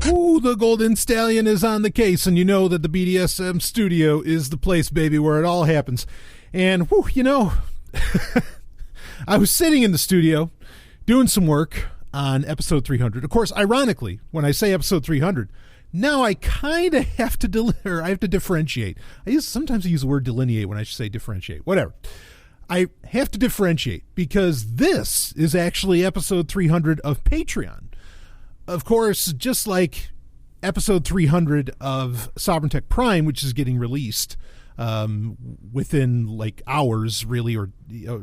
Ooh, the Golden Stallion is on the case, and you know that the BDSM studio is the place, baby, where it all happens. And, whew, you know, I was sitting in the studio doing some work on episode 300. Of course, ironically, when I say episode 300, now I kind of have to I have to differentiate. Sometimes I use the word delineate when I should say differentiate. Whatever. I have to differentiate because this is actually episode 300 of Patreon. Of course, just like episode 300 of Sovereign Tech Prime, which is getting released within like hours, really, or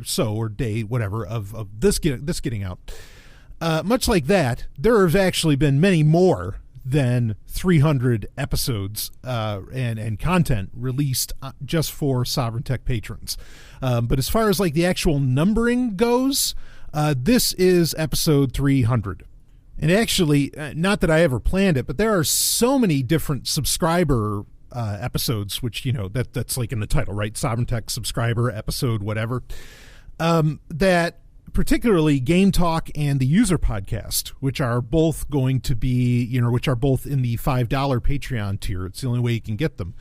so, or day, whatever, of this getting out. Much like that, there have actually been many more than 300 episodes and content released just for Sovereign Tech patrons. But as far as like the actual numbering goes, this is episode 300. And actually, not that I ever planned it, but there are so many different subscriber episodes, which, you know, that's like in the title, right? Sovereign Tech subscriber episode, whatever, that particularly Game Talk and the User Podcast, which are both going to be, you know, which are both in the $5 Patreon tier. It's the only way you can get them.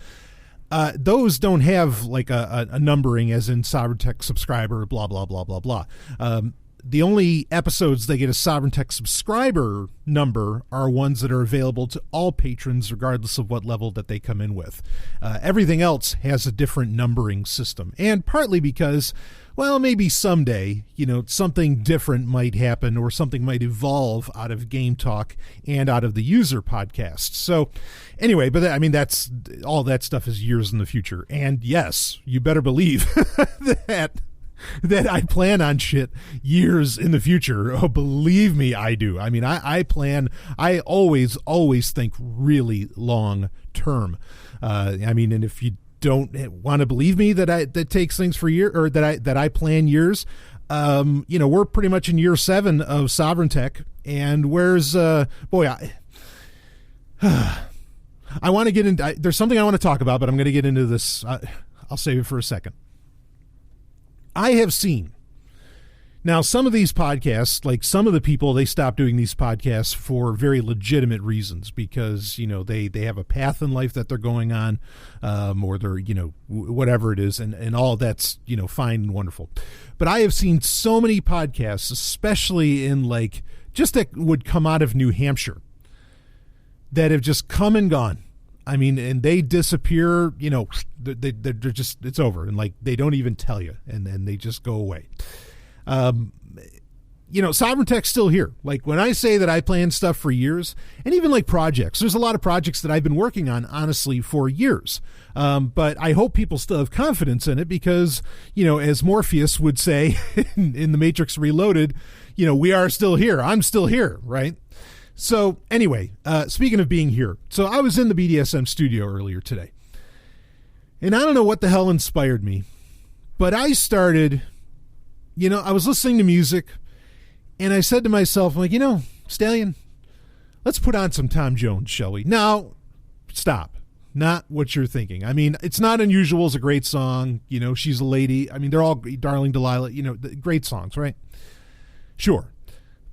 Those don't have like a numbering as in Sovereign Tech subscriber, blah, blah, blah, blah, blah. The only episodes that get a Sovereign Tech subscriber number are ones that are available to all patrons, regardless of what level that they come in with. Everything else has a different numbering system, and partly because, well, maybe someday, you know, something different might happen or something might evolve out of Game Talk and out of the User Podcast. So anyway, but I mean, that's all that stuff is years in the future. And yes, you better believe that I plan on shit years in the future. Oh, believe me, I do. I mean, I always think really long term. I mean, and if you don't want to believe me that takes things for year, or that I plan years, you know, we're pretty much in year 7 of Sovereign Tech, and where's I want to get into, there's something I want to talk about, but I'm going to get into this. I'll save it for a second. I have seen, now some of these podcasts, like some of the people, they stop doing these podcasts for very legitimate reasons because, you know, they have a path in life that they're going on, or they're, you know, whatever it is, and all that's, you know, fine and wonderful. But I have seen so many podcasts, especially in like, just that would come out of New Hampshire, that have just come and gone. I mean, and they disappear, you know, they're just, it's over. And like, they don't even tell you, and then they just go away. You know, Sovereign Tech's still here. Like when I say that I plan stuff for years, and even like projects, there's a lot of projects that I've been working on, honestly, for years. But I hope people still have confidence in it because, you know, as Morpheus would say in The Matrix Reloaded, you know, we are still here. I'm still here, right? So anyway, speaking of being here, so I was in the BDSM studio earlier today, and I don't know what the hell inspired me, but I started, you know, I was listening to music, and I said to myself, I'm like, you know, Stallion, let's put on some Tom Jones, shall we? Now, stop. Not what you're thinking. I mean, It's Not Unusual is a great song. You know, She's a Lady. I mean, they're all Darling Delilah, you know, great songs, right? Sure.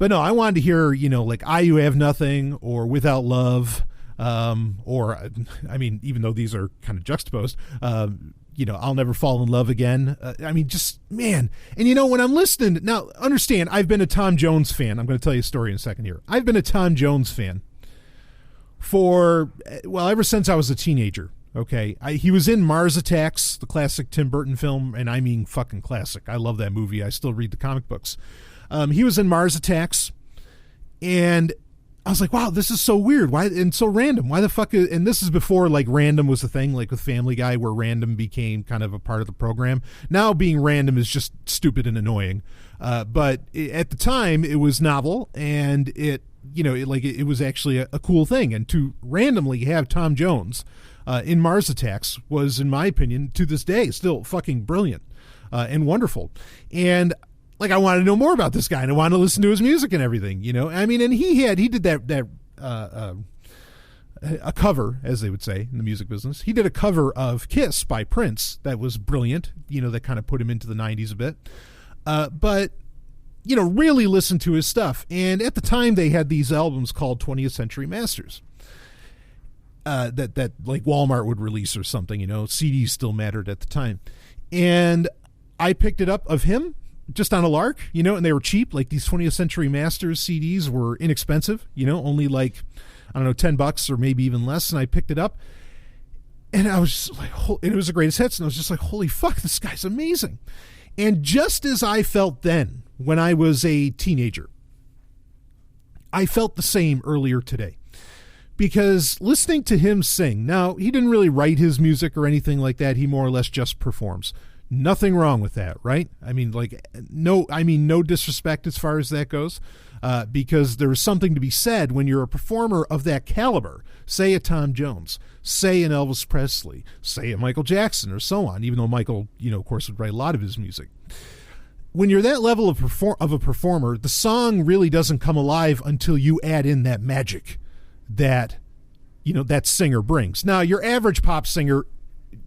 But no, I wanted to hear, you know, like I You Have Nothing or Without Love, or, I mean, even though these are kind of juxtaposed, you know, I'll Never Fall in Love Again. I mean, just, man. And, you know, when I'm listening, now, understand, I've been a Tom Jones fan. I'm going to tell you a story in a second here. I've been a Tom Jones fan for, well, ever since I was a teenager. Okay. He was in Mars Attacks, the classic Tim Burton film, and I mean fucking classic. I love that movie. I still read the comic books. He was in Mars Attacks, and I was like, wow, this is so weird. Why, and so random. Why the fuck and this is before like random was a thing, like with Family Guy, where random became kind of a part of the program. Now being random is just stupid and annoying. But at the time it was novel, and it, you know, it was actually a cool thing. And to randomly have Tom Jones in Mars Attacks was, in my opinion, to this day, still fucking brilliant and wonderful. And like, I wanted to know more about this guy, and I wanted to listen to his music and everything, you know? I mean, and he did that a cover, as they would say in the music business. He did a cover of Kiss by Prince that was brilliant, you know, that kind of put him into the 90s a bit. But, you know, really listened to his stuff. And at the time, they had these albums called 20th Century Masters. that like Walmart would release or something, CDs still mattered at the time. And I picked it up of him just on a lark, and they were cheap. Like these 20th Century Masters CDs were inexpensive, only like, I don't know, $10 or maybe even less. And I picked it up and I was just like, and it was the greatest hits. And I was just like, holy fuck, this guy's amazing. And just as I felt then when I was a teenager, I felt the same earlier today. Because listening to him sing, now he didn't really write his music or anything like that. He more or less just performs. Nothing wrong with that, right? I mean, no disrespect as far as that goes, because there's something to be said when you're a performer of that caliber, say a Tom Jones, say an Elvis Presley, say a Michael Jackson, or so on, even though Michael, of course, would write a lot of his music. When you're that level of a performer, the song really doesn't come alive until you add in that magic that that singer brings. Now, your average pop singer,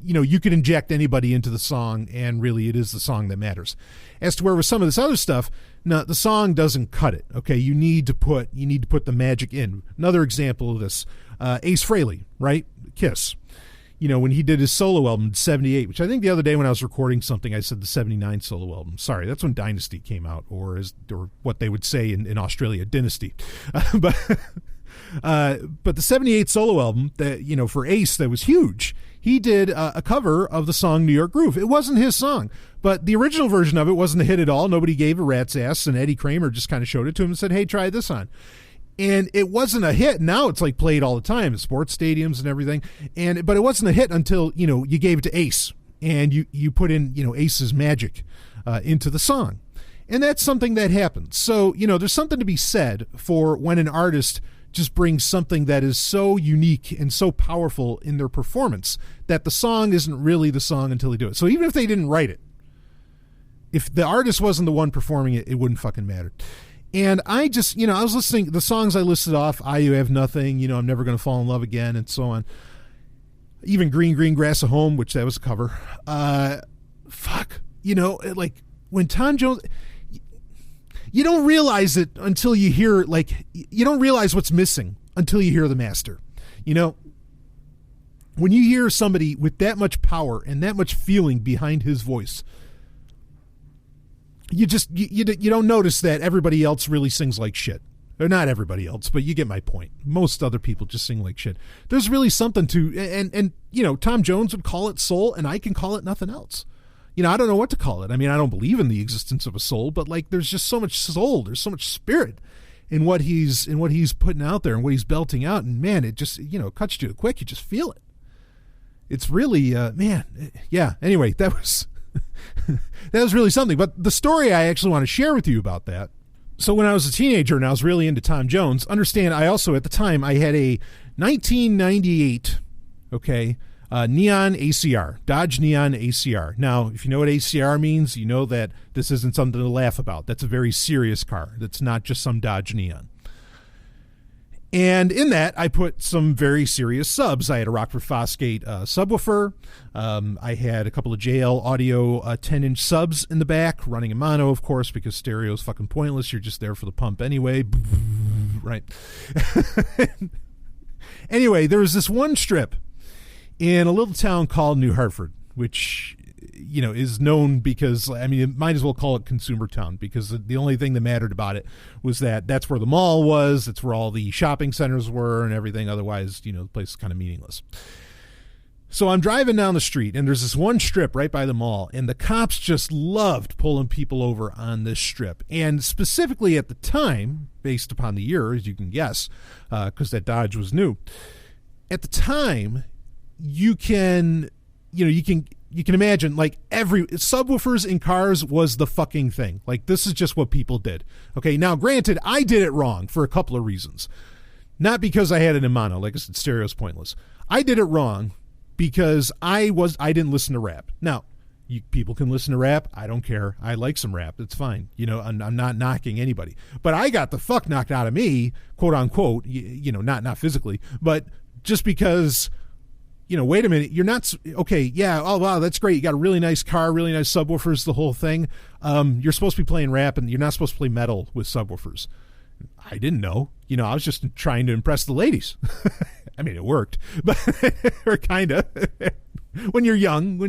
you could inject anybody into the song and really it is the song that matters. As to where with some of this other stuff, no, the song doesn't cut it. Okay, you need to put the magic in. Another example of this, Ace Frehley, right? Kiss. When he did his solo album in 78, which I think the other day when I was recording something, I said the 79 solo album. Sorry, that's when Dynasty came out, or what they would say in Australia, Dynasty. But the 78 solo album that, for Ace, that was huge. He did a cover of the song New York Groove. It wasn't his song, but the original version of it wasn't a hit at all. Nobody gave a rat's ass, and Eddie Kramer just kind of showed it to him and said, hey, try this on. And it wasn't a hit. Now it's like played all the time in sports stadiums and everything. But it wasn't a hit until, you gave it to Ace and you put in, Ace's magic into the song. And that's something that happens. So, there's something to be said for when an artist just brings something that is so unique and so powerful in their performance that the song isn't really the song until they do it. So even if they didn't write it, if the artist wasn't the one performing it, it wouldn't fucking matter. And I just, I was listening, the songs I listed off, I You Have Nothing, I'm Never Gonna Fall in Love Again, and so on. Even Green, Green Grass at Home, which that was a cover. Like when Tom Jones... You don't realize it until you hear, you don't realize what's missing until you hear the master. When you hear somebody with that much power and that much feeling behind his voice, you don't notice that everybody else really sings like shit. Or not everybody else, but you get my point. Most other people just sing like shit. There's really something to, and Tom Jones would call it soul, and I can call it nothing else. I don't know what to call it. I mean, I don't believe in the existence of a soul, but there's just so much soul. There's so much spirit in what he's putting out there and what he's belting out. And man, it just, cuts you quick. You just feel it. It's really, yeah. Anyway, that was, that was really something. But the story I actually want to share with you about that. So when I was a teenager and I was really into Tom Jones, understand I also, at the time, I had a 1998, Neon ACR, Dodge Neon ACR. Now, if you know what ACR means, you know that this isn't something to laugh about. That's a very serious car. That's not just some Dodge Neon. And in that, I put some very serious subs. I had a Rockford Fosgate subwoofer. I had a couple of JL Audio 10-inch subs in the back, running in mono, of course, because stereo is fucking pointless. You're just there for the pump anyway. Right. Anyway, there was this one strip in a little town called New Hartford, which, is known because, it might as well call it Consumer Town, because the only thing that mattered about it was that that's where the mall was, that's where all the shopping centers were and everything. Otherwise, the place is kind of meaningless. So I'm driving down the street, and there's this one strip right by the mall, and the cops just loved pulling people over on this strip. And specifically at the time, based upon the year, as you can guess, because that Dodge was new, at the time, you can imagine, every subwoofers in cars was the fucking thing. This is just what people did. Okay, now granted, I did it wrong for a couple of reasons. Not because I had it in mono, like I said, stereo's pointless. I did it wrong because I didn't listen to rap. Now, people can listen to rap. I don't care. I like some rap. It's fine. I'm not knocking anybody. But I got the fuck knocked out of me, quote unquote, not physically, but just because... wait a minute, you're not, okay, yeah, oh, wow, that's great. You got a really nice car, really nice subwoofers, the whole thing. You're supposed to be playing rap, and you're not supposed to play metal with subwoofers. I didn't know. I was just trying to impress the ladies. I mean, it worked, but or kind of. When you're young,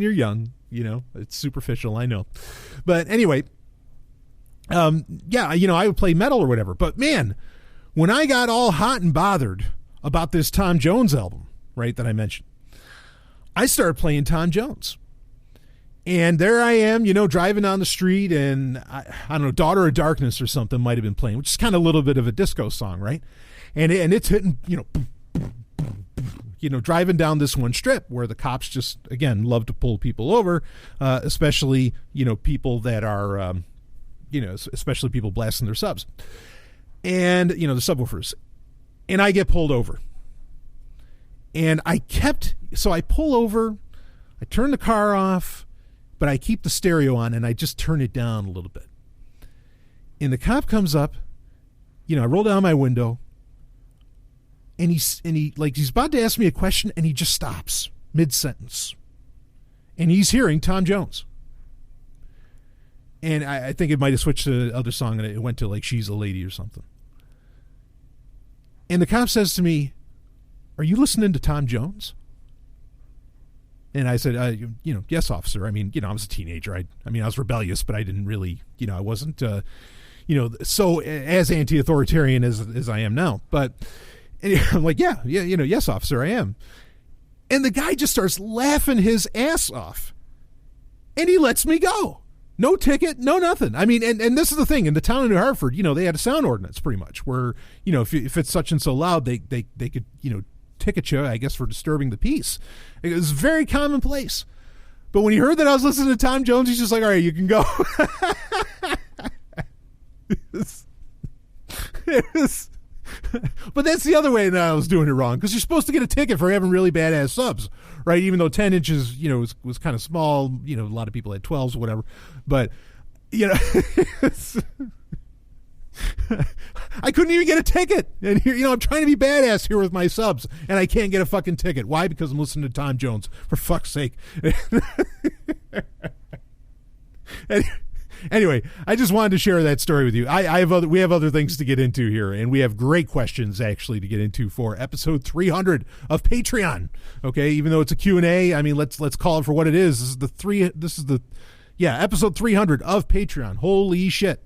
it's superficial, I know. But anyway, I would play metal or whatever. But man, when I got all hot and bothered about this Tom Jones album, right, that I mentioned, I started playing Tom Jones. And there I am, driving down the street, and I don't know, Daughter of Darkness or something might have been playing, which is kind of a little bit of a disco song, right? And it's hitting, driving down this one strip where the cops just, again, love to pull people over, especially, people that are, especially people blasting their subs. And, the subwoofers. And I get pulled over. And I pull over, I turn the car off, but I keep the stereo on and I just turn it down a little bit. And the cop comes up, I roll down my window, and he's about to ask me a question, and he just stops mid-sentence. And he's hearing Tom Jones. And I think it might have switched to the other song, and it went to like She's a Lady or something. And the cop says to me, "Are you listening to Tom Jones?" And I said, "Yes, officer. I mean, I was a teenager. I was rebellious, but I didn't really, I wasn't, so as anti-authoritarian as I am now. But and I'm like, yes, officer, I am." And the guy just starts laughing his ass off, and he lets me go. No ticket, no nothing. I mean, and this is the thing. In the town of New Hartford, they had a sound ordinance pretty much where, if it's such and so loud, they could, ticket you, I guess, for disturbing the peace. It was very commonplace. But when he heard that I was listening to Tom Jones, he's just like, "All right, you can go." But that's the other way that I was doing it wrong, because you're supposed to get a ticket for having really badass subs, right? Even though 10 inches, was kind of small. A lot of people had 12s or whatever. But, I couldn't even get a ticket. And here, I'm trying to be badass here with my subs, and I can't get a fucking ticket. Why? Because I'm listening to Tom Jones, for fuck's sake. Anyway, I just wanted to share that story with you. We have other things to get into here, and we have great questions actually to get into for episode 300 of Patreon. Okay, even though it's a Q&A, I mean, let's call it for what it is. This is the episode 300 of Patreon. Holy shit.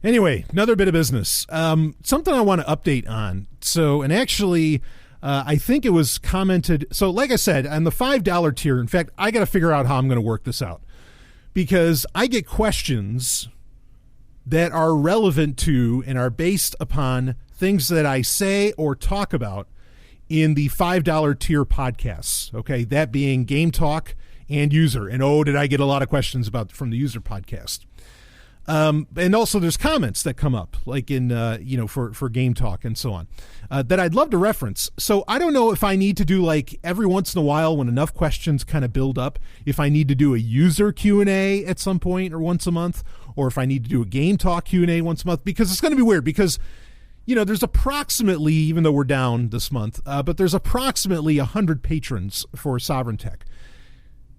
Anyway, another bit of business. Something I want to update on. So, and actually, I think it was commented. So, like I said, on the $5 tier, in fact, I got to figure out how I'm going to work this out, because I get questions that are relevant to and are based upon things that I say or talk about in the $5 tier podcasts. Okay, that being Game Talk and User. And did I get a lot of questions from the User podcast. And also there's comments that come up, like in, for Game Talk and so on, that I'd love to reference. So I don't know if I need to do, like, every once in a while when enough questions kind of build up, if I need to do a user Q&A at some point or once a month, or if I need to do a Game Talk Q&A once a month, because it's going to be weird because, there's approximately, even though we're down this month, but there's approximately 100 patrons for Sovereign Tech.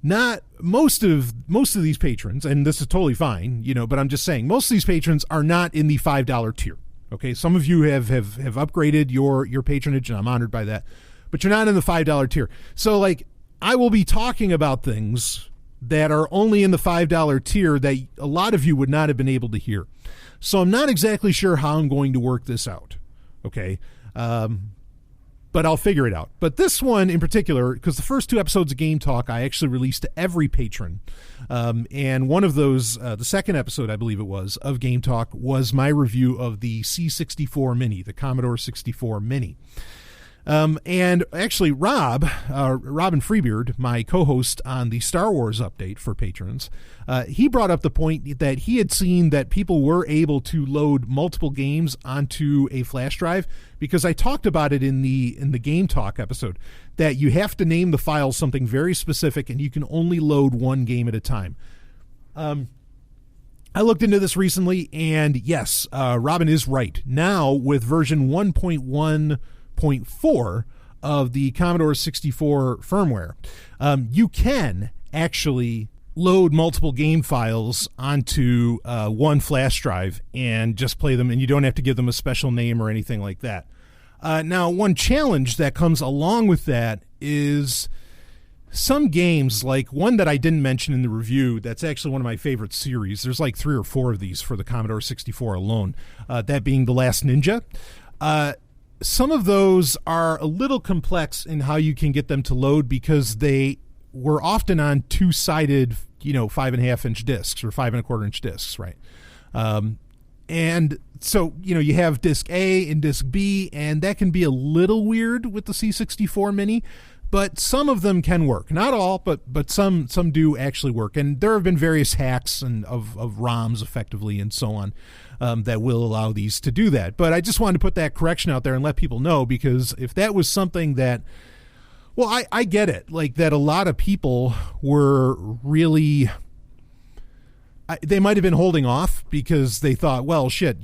Not most of these patrons, and this is totally fine, but I'm just saying most of these patrons are not in the $5 tier. Okay, some of you have upgraded your patronage, and I'm honored by that, but you're not in the $5 tier. So, like, I will be talking about things that are only in the $5 tier that a lot of you would not have been able to hear. So I'm not exactly sure how I'm going to work this out. Okay. But I'll figure it out. But this one in particular, because the first 2 episodes of Game Talk I actually released to every patron. And one of those, the second episode, I believe it was, of Game Talk was my review of the C64 Mini, the Commodore 64 Mini. And actually, Robin Freebeard, my co-host on the Star Wars update for patrons, he brought up the point that he had seen that people were able to load multiple games onto a flash drive, because I talked about it in the Game Talk episode, that you have to name the file something very specific and you can only load one game at a time. I looked into this recently, and yes, Robin is right. Now, with version 1.1.4 of the Commodore 64 firmware, you can actually load multiple game files onto one flash drive and just play them, and you don't have to give them a special name or anything like that. Now, one challenge that comes along with that is some games, like one that I didn't mention in the review, that's actually one of my favorite series. There's like 3 or 4 of these for the Commodore 64 alone, that being The Last Ninja. Some of those are a little complex in how you can get them to load because they were often on 2-sided, 5.5-inch discs or 5 1/4-inch discs, right? And so, you have disc A and disc B, and that can be a little weird with the C64 Mini, but some of them can work. Not all, but some do actually work. And there have been various hacks of ROMs effectively and so on that will allow these to do that. But I just wanted to put that correction out there and let people know, because if that was something that, well, I get it, like that a lot of people were really, they might have been holding off because they thought, well, shit,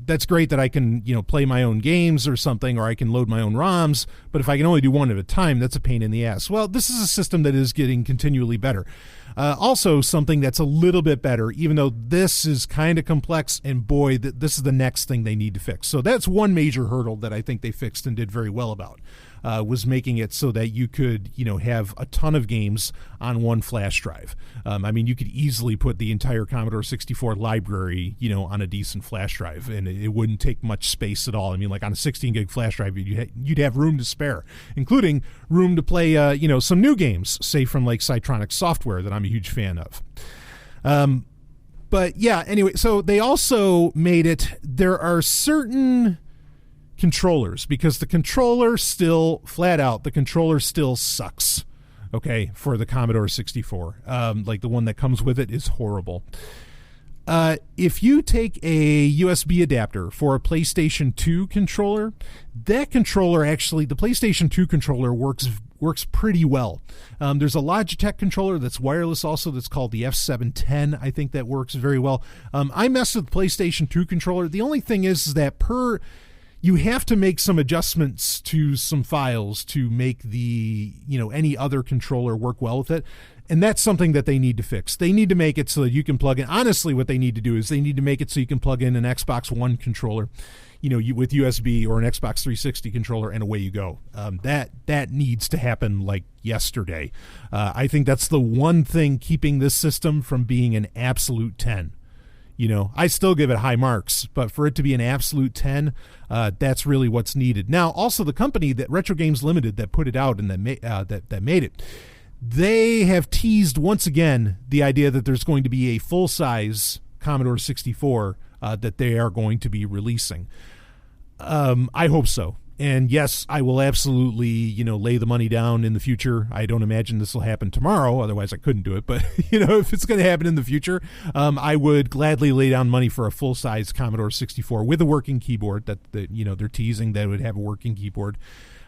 that's great that I can, play my own games or something, or I can load my own ROMs, but if I can only do one at a time, that's a pain in the ass. Well, this is a system that is getting continually better. Also, something that's a little bit better, even though this is kind of complex, and boy, this is the next thing they need to fix. So that's one major hurdle that I think they fixed and did very well about. Was making it so that you could, have a ton of games on one flash drive. You could easily put the entire Commodore 64 library, on a decent flash drive, and it wouldn't take much space at all. Like on a 16-gig flash drive, you'd have room to spare, including room to play, some new games, say from like Cytronic Software that I'm a huge fan of. But yeah, anyway, so they also made it, there are certain controllers, because the controller still, flat out, the controller still sucks, okay, for the Commodore 64. Like the one that comes with it is horrible. If you take a USB adapter for a PlayStation 2 controller, that controller actually, the PlayStation 2 controller works pretty well. There's a Logitech controller that's wireless also that's called the F710. I think that works very well. I messed with the PlayStation 2 controller. The only thing is that you have to make some adjustments to some files to make the, any other controller work well with it. And that's something that they need to fix. They need to make it so that you can plug in. Honestly, what they need to do is they need to make it so you can plug in an Xbox One controller, with USB, or an Xbox 360 controller, and away you go. That needs to happen like yesterday. I think that's the one thing keeping this system from being an absolute 10. I still give it high marks, but for it to be an absolute 10, that's really what's needed. Now, also the company that Retro Games Limited that put it out and that made it, they have teased once again the idea that there's going to be a full-size Commodore 64 that they are going to be releasing. I hope so. And yes, I will absolutely, lay the money down in the future. I don't imagine this will happen tomorrow. Otherwise, I couldn't do it. But, if it's going to happen in the future, I would gladly lay down money for a full-size Commodore 64 with a working keyboard that they're teasing that it would have a working keyboard.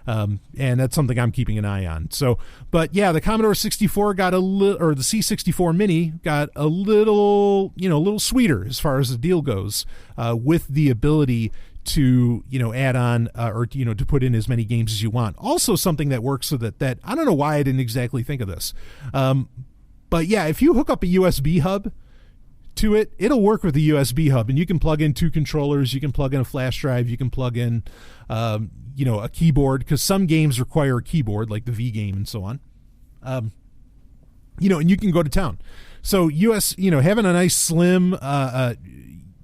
And that's something I'm keeping an eye on. So, but yeah, the Commodore 64 got a little, or the C64 Mini got a little, a little sweeter as far as the deal goes, with the ability to, add on, or, to put in as many games as you want. Also something that works so that I don't know why I didn't exactly think of this. But yeah, if you hook up a USB hub to it, it'll work with the USB hub, and you can plug in 2 controllers, you can plug in a flash drive, you can plug in, a keyboard, because some games require a keyboard, like the V game and so on. And you can go to town. So having a nice slim,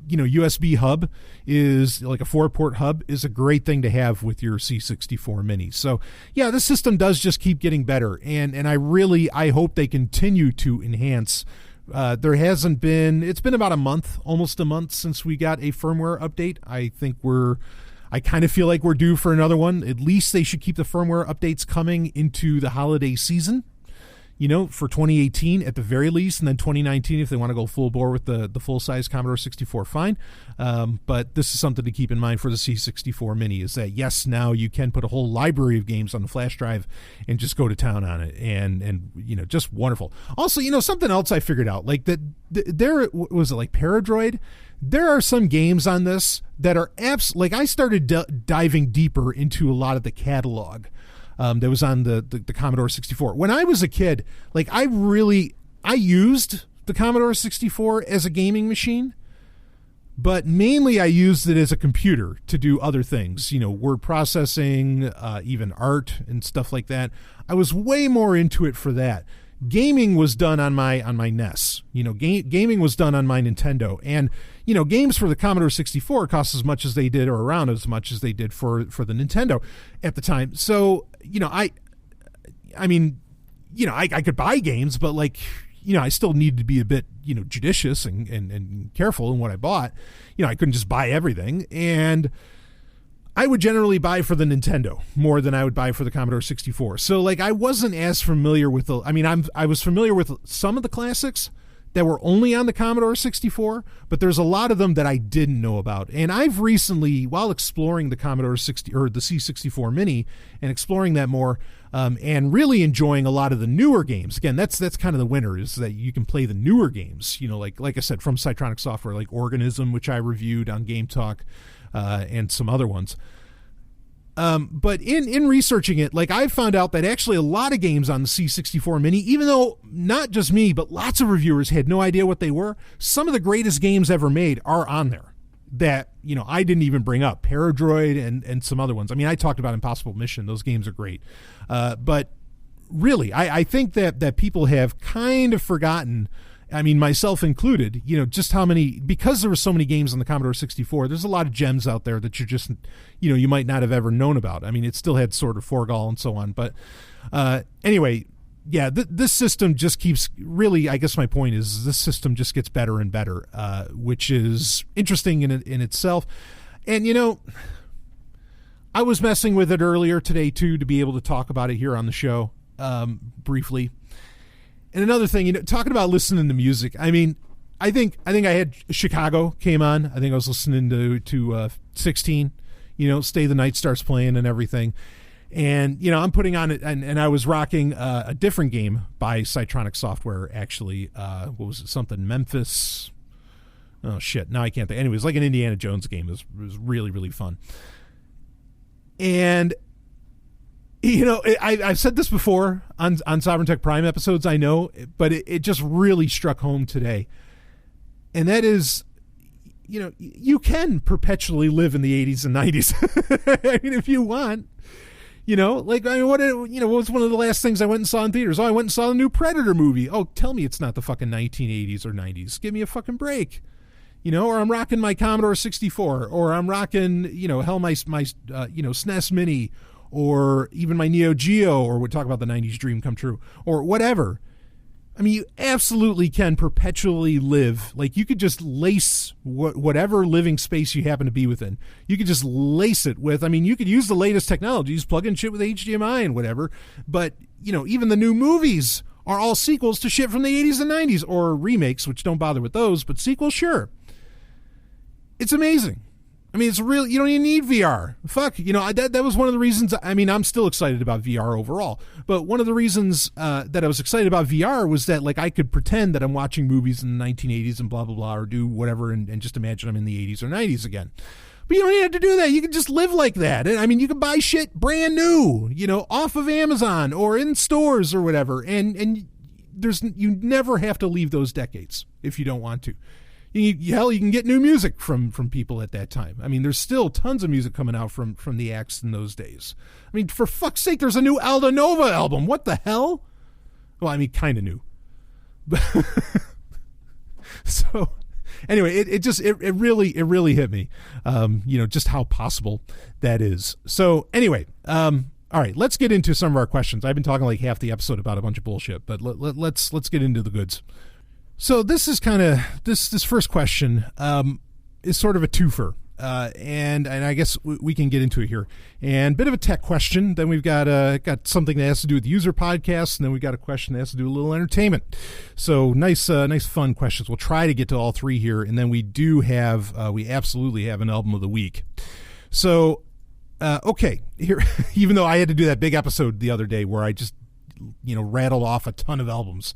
USB hub is like a 4-port hub is a great thing to have with your C64 Mini. So yeah, this system does just keep getting better, and I hope they continue to enhance. It's been about almost a month since we got a firmware update. I kind of feel like we're due for another one. At least they should keep the firmware updates coming into the holiday season, for 2018 at the very least, and then 2019 if they want to go full bore with the full-size Commodore 64, fine. But this is something to keep in mind for the C64 Mini, is that, yes, now you can put a whole library of games on the flash drive and just go to town on it, and just wonderful. Also, something else I figured out, like that there was it like Paradroid. There are some games on this that are like I started diving deeper into a lot of the catalog that was on the Commodore 64. When I was a kid, like I used the Commodore 64 as a gaming machine, but mainly I used it as a computer to do other things, word processing, even art and stuff like that. I was way more into it for that. Gaming was done on my NES. Gaming was done on my Nintendo, and games for the Commodore 64 cost as much as they did, or around as much as they did for the Nintendo at the time. So I could buy games, but I still needed to be a bit judicious and careful in what I bought. I couldn't just buy everything, and I would generally buy for the Nintendo more than I would buy for the Commodore 64. So I wasn't as familiar with I was familiar with some of the classics that were only on the Commodore 64, but there's a lot of them that I didn't know about. And I've recently, while exploring the Commodore 60 or the C64 Mini and exploring that more, and really enjoying a lot of the newer games. Again, that's kind of the winner, is that you can play the newer games, like I said, from Cytronic Software, like Organism, which I reviewed on Game Talk, and some other ones. But in researching it, I found out that actually a lot of games on the C64 Mini, even though not just me, but lots of reviewers had no idea what they were, some of the greatest games ever made are on there that, I didn't even bring up. Paradroid and some other ones. I talked about Impossible Mission. Those games are great. But really, I think that people have kind of forgotten, myself included, just how many, because there were so many games on the Commodore 64, there's a lot of gems out there that you're just, you might not have ever known about. It still had Sword of Forgal and so on. But anyway, yeah, this system just keeps, really, I guess my point is this system just gets better and better, which is interesting in itself. And, I was messing with it earlier today, too, to be able to talk about it here on the show briefly. And another thing, talking about listening to music, I think I had Chicago came on. I think I was listening to 16, Stay the Night starts playing and everything. And, I'm putting on it, and I was rocking a different game by Cytronic Software, actually. What was it? Something Memphis. Oh, shit. Now I can't think. Anyways, like an Indiana Jones game. It was really, really fun. And I've said this before on Sovereign Tech Prime episodes, I know, but it just really struck home today. And that is, you can perpetually live in the 80s and 90s. If you want, what was one of the last things I went and saw in theaters? Oh, I went and saw the new Predator movie. Oh, tell me it's not the fucking 1980s or 90s. Give me a fucking break. Or I'm rocking my Commodore 64, or I'm rocking, hell, my SNES Mini, or even my Neo Geo, or we'll talk about the 90s dream come true, or whatever. You absolutely can perpetually live. You could just lace whatever living space you happen to be within. You could just lace it with, you could use the latest technologies, plug in shit with HDMI and whatever, but, even the new movies are all sequels to shit from the 80s and 90s, or remakes, which don't bother with those, but sequels, sure. It's amazing. It's really, you don't even need VR. Fuck, that was one of the reasons, I'm still excited about VR overall, but one of the reasons that I was excited about VR was that, I could pretend that I'm watching movies in the 1980s and blah, blah, blah, or do whatever, and just imagine I'm in the 80s or 90s again. But you don't even have to do that. You can just live like that. You can buy shit brand new, off of Amazon or in stores or whatever, and you never have to leave those decades if you don't want to. Hell, you can get new music from people at that time. There's still tons of music coming out from the acts in those days. For fuck's sake, there's a new Aldo Nova album. What the hell? Well, kind of new. So, anyway, it really hit me. Just how possible that is. So, anyway, all right, let's get into some of our questions. I've been talking like half the episode about a bunch of bullshit, but let's get into the goods. So this is kind of this first question is sort of a twofer, and I guess we can get into it here. And bit of a tech question. Then we've got something that has to do with user podcasts, and then we've got a question that has to do with a little entertainment. So nice fun questions. We'll try to get to all three here, and then we absolutely have an album of the week. So okay, here, even though I had to do that big episode the other day where I just rattled off a ton of albums,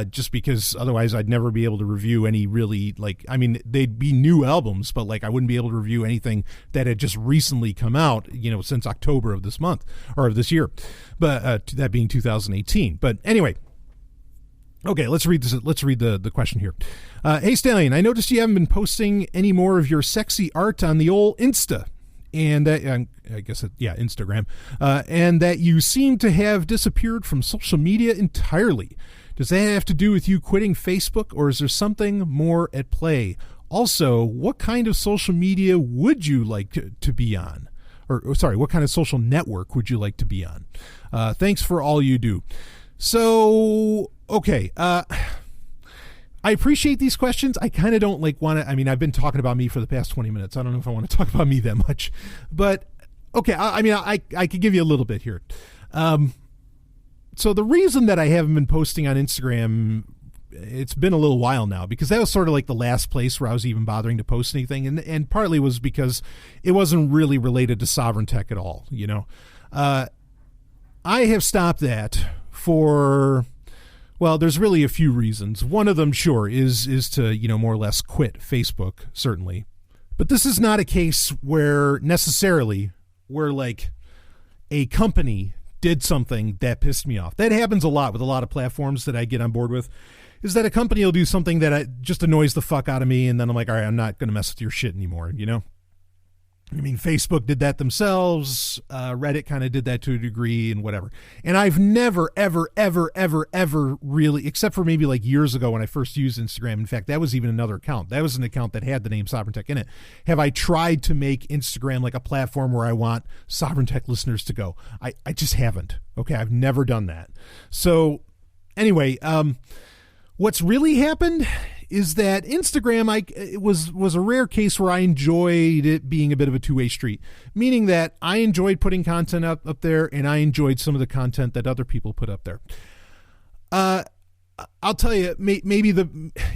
just because otherwise I'd never be able to review any really, they'd be new albums, but I wouldn't be able to review anything that had just recently come out, since October of this month or of this year, but that being 2018. But anyway, Okay, let's read this. Let's read the question here. Hey, Stallion, I noticed you haven't been posting any more of your sexy art on the old Insta. And I guess, Instagram. And that you seem to have disappeared from social media entirely. Does that have to do with you quitting Facebook, or is there something more at play? Also, what kind of social media would you like to be on? What kind of social network would you like to be on? Thanks for all you do. So, okay. I appreciate these questions. I kind of don't want to, I've been talking about me for the past 20 minutes. I don't know if I want to talk about me that much, but okay. I could give you a little bit here. So the reason that I haven't been posting on Instagram, it's been a little while now, because that was sort of like the last place where I was even bothering to post anything. And partly was because it wasn't really related to sovereign tech at all. I have stopped that for, well, there's really a few reasons. One of them, sure, is to, more or less quit Facebook, certainly. But this is not a case where like a company did something that pissed me off. That happens a lot with a lot of platforms that I get on board with, is that a company will do something that just annoys the fuck out of me, and then I'm like, all right, I'm not going to mess with your shit anymore, Facebook did that themselves. Reddit kind of did that to a degree and whatever. And I've never, ever, ever, ever, ever really, except for maybe like years ago when I first used Instagram. In fact, that was even another account. That was an account that had the name Sovereign Tech in it. Have I tried to make Instagram like a platform where I want Sovereign Tech listeners to go? I just haven't. Okay, I've never done that. So anyway, what's really happened is that Instagram, it was a rare case where I enjoyed it being a bit of a two-way street, meaning that I enjoyed putting content up there, and I enjoyed some of the content that other people put up there. I'll tell you, maybe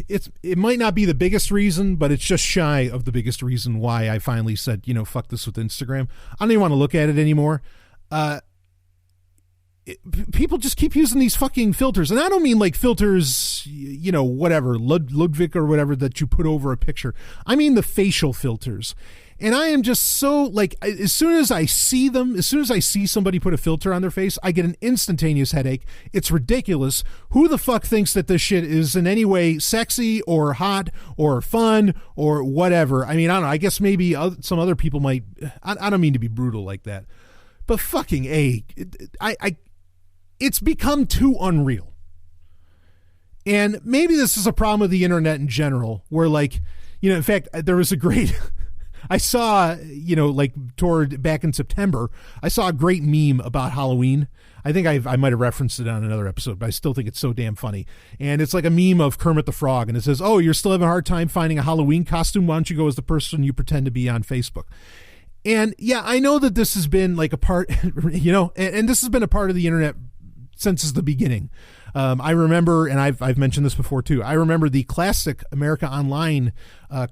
it might not be the biggest reason, but it's just shy of the biggest reason why I finally said, fuck this with Instagram. I don't even want to look at it anymore. People just keep using these fucking filters. And I don't mean like filters, whatever, Ludwig or whatever that you put over a picture. I mean the facial filters. And I am just so like, as soon as I see somebody put a filter on their face, I get an instantaneous headache. It's ridiculous. Who the fuck thinks that this shit is in any way sexy or hot or fun or whatever? I mean, I don't know. I guess maybe some other people might, I don't mean to be brutal like that, but fucking it's become too unreal. And maybe this is a problem with the internet in general, where like, in fact, there was a great, I saw, back in September, I saw a great meme about Halloween. I think I might have referenced it on another episode, but I still think it's so damn funny. And it's like a meme of Kermit the Frog, and it says, "Oh, you're still having a hard time finding a Halloween costume? Why don't you go as the person you pretend to be on Facebook?" And yeah, I know that this has been like a part, and this has been a part of the internet since the beginning. I remember, and I've mentioned this before too, I remember the classic America Online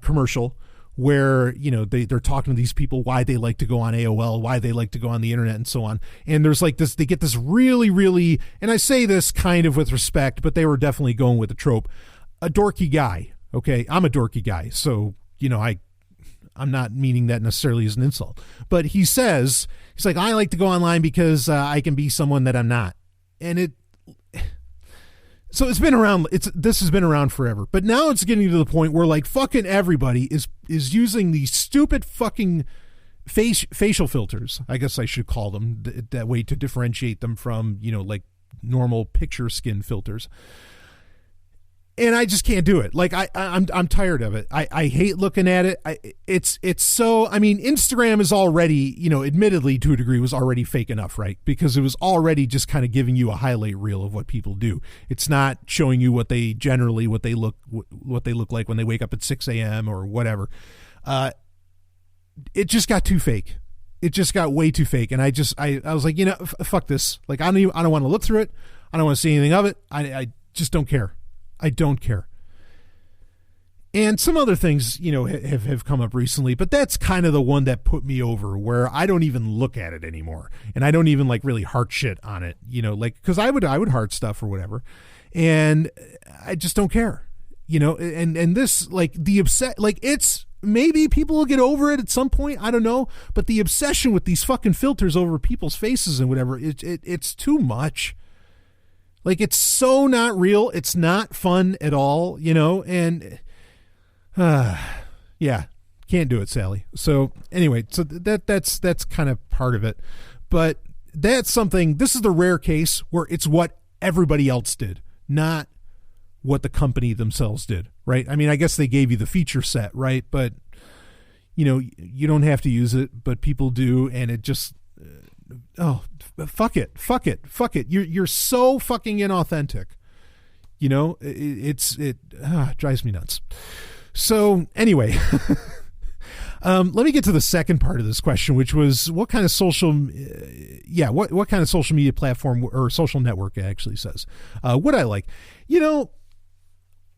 commercial where, they're talking to these people why they like to go on AOL, why they like to go on the internet and so on. And there's like this, they get this really, really, and I say this kind of with respect, but they were definitely going with the trope, a dorky guy. Okay. I'm a dorky guy. So, I'm not meaning that necessarily as an insult, but he's like, I like to go online because I can be someone that I'm not. And so it's been around. This has been around forever, but now it's getting to the point where like fucking everybody is using these stupid fucking facial filters. I guess I should call them that way to differentiate them from, like normal picture skin filters. And I just can't do it. Like I'm tired of it. I hate looking at it. It's so, Instagram is already, admittedly to a degree was already fake enough, right? Because it was already just kind of giving you a highlight reel of what people do. It's not showing you what they look like when they wake up at 6 a.m. or whatever. It just got too fake. It just got way too fake. And I was like, fuck this. Like, I don't want to look through it. I don't want to see anything of it. I just don't care. I don't care. And some other things, have come up recently, but that's kind of the one that put me over, where I don't even look at it anymore. And I don't even like really heart shit on it, cause I would heart stuff or whatever. And I just don't care, and this, like the it's, maybe people will get over it at some point. I don't know. But the obsession with these fucking filters over people's faces and whatever, it's too much. Like, it's so not real. It's not fun at all, you know, and yeah, can't do it, Sally. So anyway, so that's kind of part of it. But that's something, this is the rare case where it's what everybody else did, not what the company themselves did, right? I mean, I guess they gave you the feature set, right? But, you know, you don't have to use it, but people do, and it just, fuck it. You're so fucking inauthentic. You know, it drives me nuts. So anyway, let me get to the second part of this question, which was what kind of social media platform or social network it actually says. Would I like? You know,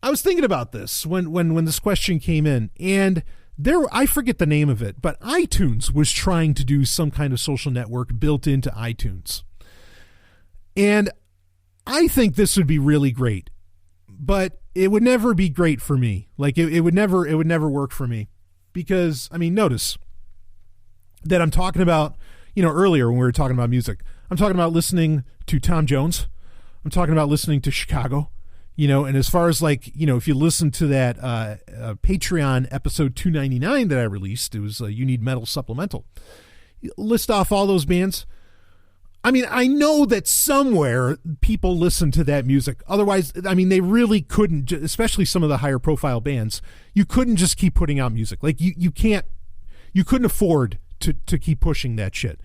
I was thinking about this when this question came in, and I forget the name of it, but iTunes was trying to do some kind of social network built into iTunes. And I think this would be really great, but it would never be great for me. Like it would never work for me, because I mean, notice that I'm talking about, you know, earlier when we were talking about music, I'm talking about listening to Tom Jones. I'm talking about listening to Chicago, you know, and as far as like, you know, if you listen to that Patreon episode 299 that I released, it was You Need Metal Supplemental. List off all those bands. I mean, I know that somewhere people listen to that music. Otherwise, I mean, they really couldn't, especially some of the higher profile bands, you couldn't just keep putting out music. Like you couldn't afford to keep pushing that shit.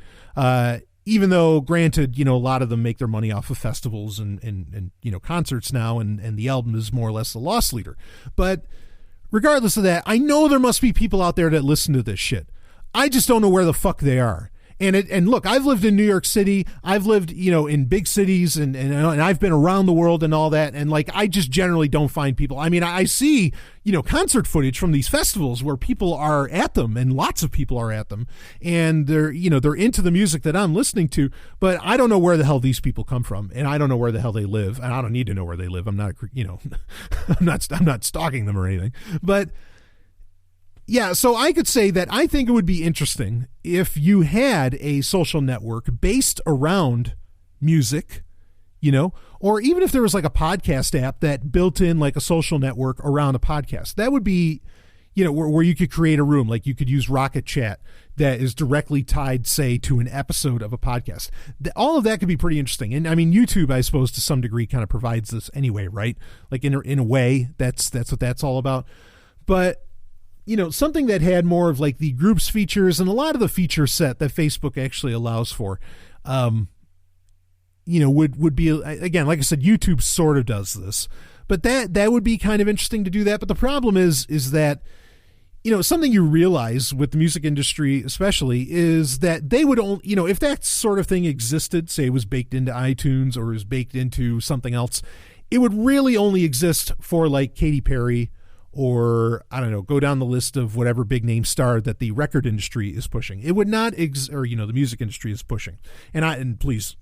Even though, granted, you know, a lot of them make their money off of festivals and you know, concerts now, and the album is more or less the loss leader. But regardless of that, I know there must be people out there that listen to this shit. I just don't know where the fuck they are. And look, I've lived in New York City. I've lived, you know, in big cities, and I've been around the world and all that. And like, I just generally don't find people. I mean, I see, you know, concert footage from these festivals where people are at them, and lots of people are at them, and they're into the music that I'm listening to. But I don't know where the hell these people come from, and I don't know where the hell they live, and I don't need to know where they live. I'm not, you know, I'm not stalking them or anything, but. Yeah, so I could say that I think it would be interesting if you had a social network based around music, you know, or even if there was like a podcast app that built in like a social network around a podcast. That would be, you know, where you could create a room, like you could use Rocket Chat that is directly tied, say, to an episode of a podcast. All of that could be pretty interesting. And I mean, YouTube, I suppose, to some degree kind of provides this anyway, right? Like in a way, that's what that's all about. But you know, something that had more of like the groups features and a lot of the feature set that Facebook actually allows for, you know, would be, again, like I said, YouTube sort of does this, but that would be kind of interesting to do that. But the problem is that, you know, something you realize with the music industry, especially, is that they would only, you know, if that sort of thing existed, say it was baked into iTunes or was baked into something else, it would really only exist for like Katy Perry, or I don't know, go down the list of whatever big name star that the record industry is pushing. It would not, or you know, the music industry is pushing. And please,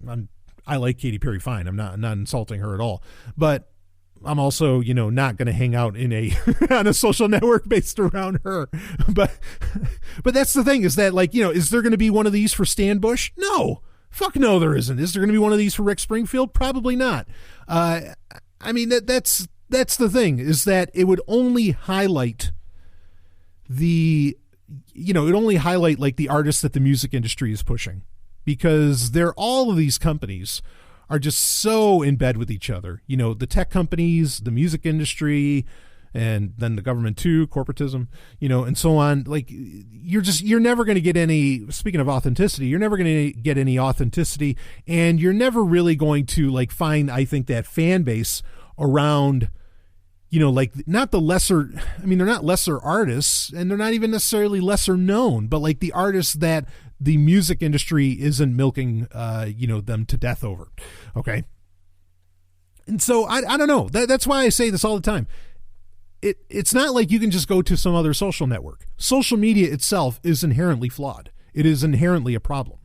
I like Katy Perry fine. I'm not insulting her at all. But I'm also, you know, not going to hang out in on a social network based around her. But that's the thing, is that, like, you know, is there going to be one of these for Stan Bush? No. Fuck no, there isn't. Is there going to be one of these for Rick Springfield? Probably not. I mean, that's the thing, is that it would only highlight like the artists that the music industry is pushing, because all of these companies are just so in bed with each other. You know, the tech companies, the music industry, and then the government too, corporatism, you know, and so on. Like, you're never going to get any, speaking of authenticity, you're never going to get any authenticity, and you're never really going to like find, I think, that fan base around, you know, like, not the lesser, I mean, they're not lesser artists, and they're not even necessarily lesser known, but like the artists that the music industry isn't milking, you know, them to death over. Okay. And so I don't know. That's why I say this all the time. It's not like you can just go to some other social network. Social media itself is inherently flawed. It is inherently a problem.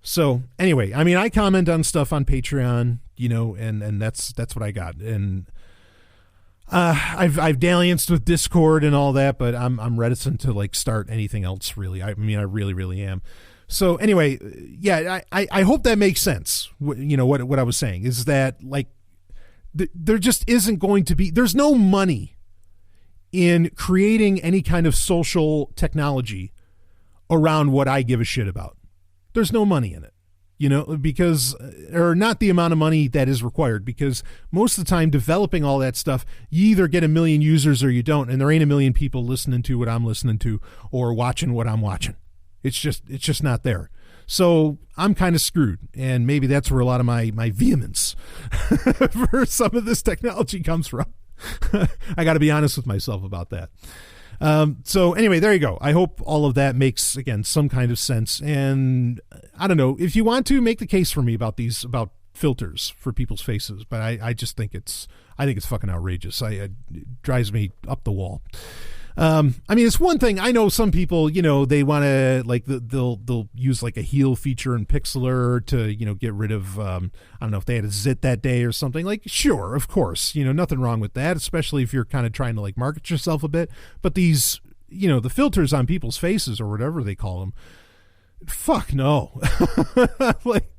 So anyway, I mean, I comment on stuff on Patreon, you know, and that's what I got. And I've dallianced with Discord and all that, but I'm reticent to like start anything else, really. I mean, I really, really am. So anyway, yeah, I hope that makes sense. You know, what I was saying is that, like, there just isn't going to be, there's no money in creating any kind of social technology around what I give a shit about. There's no money in it, you know, because, or not the amount of money that is required, because most of the time developing all that stuff, you either get 1 million users or you don't, and there ain't 1 million people listening to what I'm listening to or watching what I'm watching. It's just not there. So I'm kind of screwed, and maybe that's where a lot of my vehemence for some of this technology comes from. I got to be honest with myself about that. So anyway, there you go. I hope all of that makes, again, some kind of sense. And I don't know, if you want to, make the case for me about filters for people's faces, but I just think it's fucking outrageous. It drives me up the wall. I mean, it's one thing. I know some people, you know, they want to, like, they'll use like a heal feature in Pixlr to, you know, get rid of, I don't know if they had a zit that day or something. Like, sure, of course, you know, nothing wrong with that, especially if you're kind of trying to, like, market yourself a bit. But these, you know, the filters on people's faces or whatever they call them, fuck no. Like,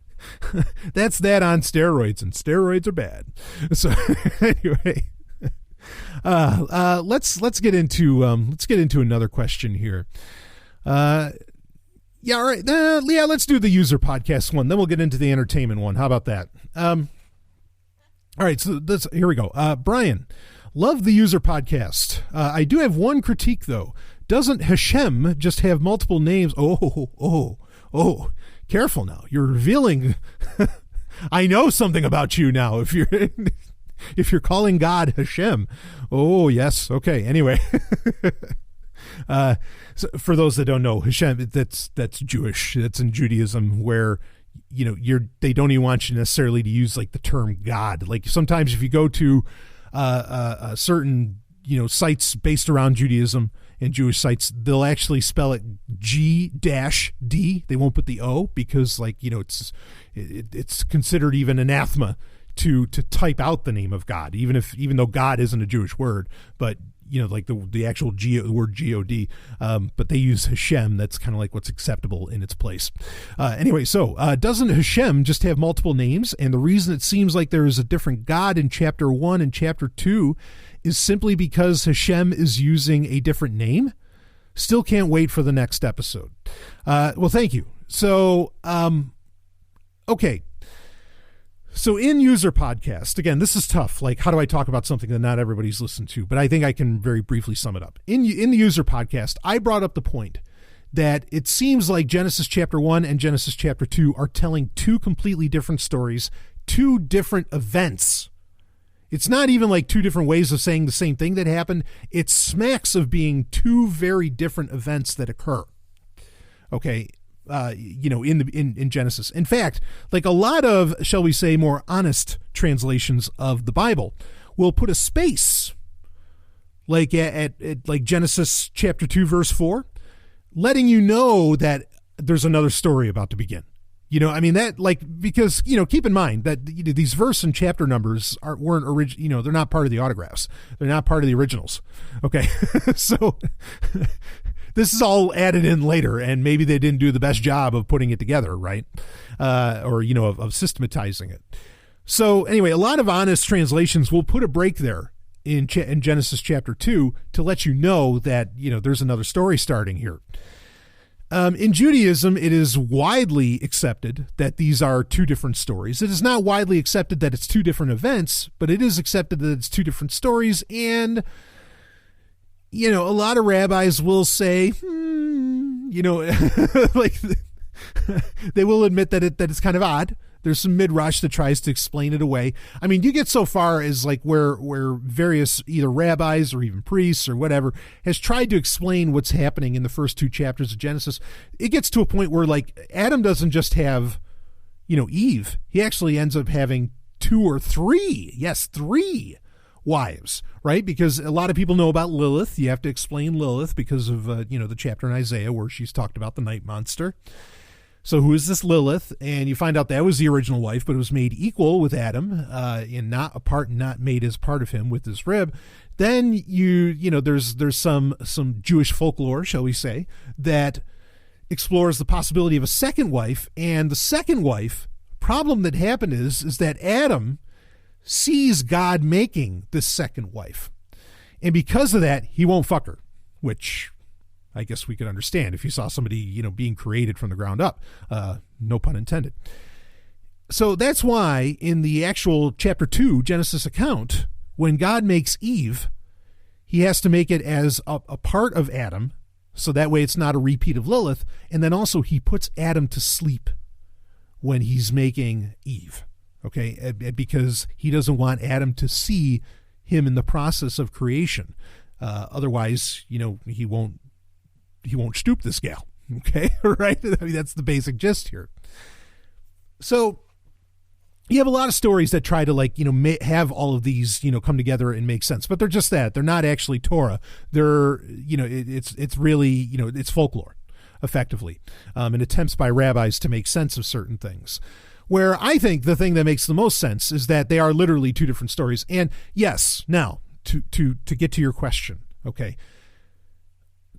that's that on steroids, and steroids are bad. So anyway. Let's get into another question here. Yeah, all right. Yeah, let's do the user podcast one. Then we'll get into the entertainment one. How about that? All right. So here we go. Brian, love the user podcast. I do have one critique though. Doesn't Hashem just have multiple names? Oh, careful now. You're revealing. I know something about you now. If you're calling God Hashem. Oh, yes. Okay. Anyway. So for those that don't know, Hashem, that's Jewish. That's in Judaism, where, you know, they don't even want you necessarily to use, like, the term God. Like, sometimes if you go to certain, you know, sites based around Judaism and Jewish sites, they'll actually spell it G-D. They won't put the O, because, like, you know, it's considered even anathema to type out the name of God, even though God isn't a Jewish word, but, you know, like the actual word G-O-D, but they use Hashem. That's kind of like what's acceptable in its place. Anyway, so doesn't Hashem just have multiple names? And the reason it seems like there is a different God in chapter 1 and chapter 2 is simply because Hashem is using a different name. Still can't wait for the next episode. Well, thank you. So, okay. So in user podcast, again, this is tough. Like, how do I talk about something that not everybody's listened to? But I think I can very briefly sum it up. In the user podcast, I brought up the point that it seems like Genesis chapter 1 and Genesis chapter 2 are telling two completely different stories, two different events. It's not even like two different ways of saying the same thing that happened. It smacks of being two very different events that occur. Okay. You know, in Genesis. In fact, like a lot of, shall we say, more honest translations of the Bible will put a space, like at like Genesis chapter 2 verse 4, letting you know that there's another story about to begin. You know, I mean, that, like, because, you know, keep in mind that, you know, these verse and chapter numbers weren't original. You know, they're not part of the autographs. They're not part of the originals. Okay, so. This is all added in later, and maybe they didn't do the best job of putting it together, right? Or, you know, of systematizing it. So anyway, a lot of honest translations will put a break there in Genesis chapter 2 to let you know that, you know, there's another story starting here. In Judaism, it is widely accepted that these are two different stories. It is not widely accepted that it's two different events, but it is accepted that it's two different stories. And, you know, a lot of rabbis will say, you know, like they will admit that it's kind of odd. There's some midrash that tries to explain it away. I mean, you get so far as like where various either rabbis or even priests or whatever has tried to explain what's happening in the first two chapters of Genesis. It gets to a point where, like, Adam doesn't just have, you know, Eve. He actually ends up having two or three. Yes, three wives, right? Because a lot of people know about Lilith. You have to explain Lilith because of, you know, the chapter in Isaiah where she's talked about the night monster. So who is this Lilith? And you find out that was the original wife, but it was made equal with Adam, and not apart, not made as part of him with his rib. Then you know, there's some Jewish folklore, shall we say, that explores the possibility of a second wife, and the second wife, problem that happened is that Adam sees God making this second wife. And because of that, he won't fuck her, which I guess we could understand if you saw somebody, being created from the ground up. No pun intended. So that's why in the actual chapter 2 Genesis account, when God makes Eve, he has to make it as a part of Adam, so that way it's not a repeat of Lilith. And then also he puts Adam to sleep when he's making Eve, okay? Because he doesn't want Adam to see him in the process of creation. Otherwise, he won't stoop this gal, okay? Right? I mean, that's the basic gist here. So you have a lot of stories that try to have all of these, come together and make sense, but they're just that. They're not actually Torah. They're, it's really, it's folklore, effectively, and attempts by rabbis to make sense of certain things. Where I think the thing that makes the most sense is that they are literally two different stories. And yes, now to get to your question, okay,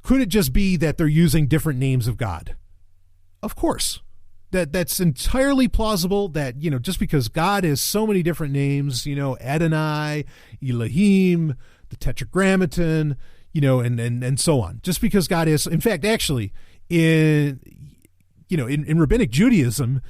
could it just be that they're using different names of God? Of course. That's entirely plausible, that, just because God has so many different names, Adonai, Elohim, the Tetragrammaton, and so on. Just because God is, in fact, actually, in Rabbinic Judaism,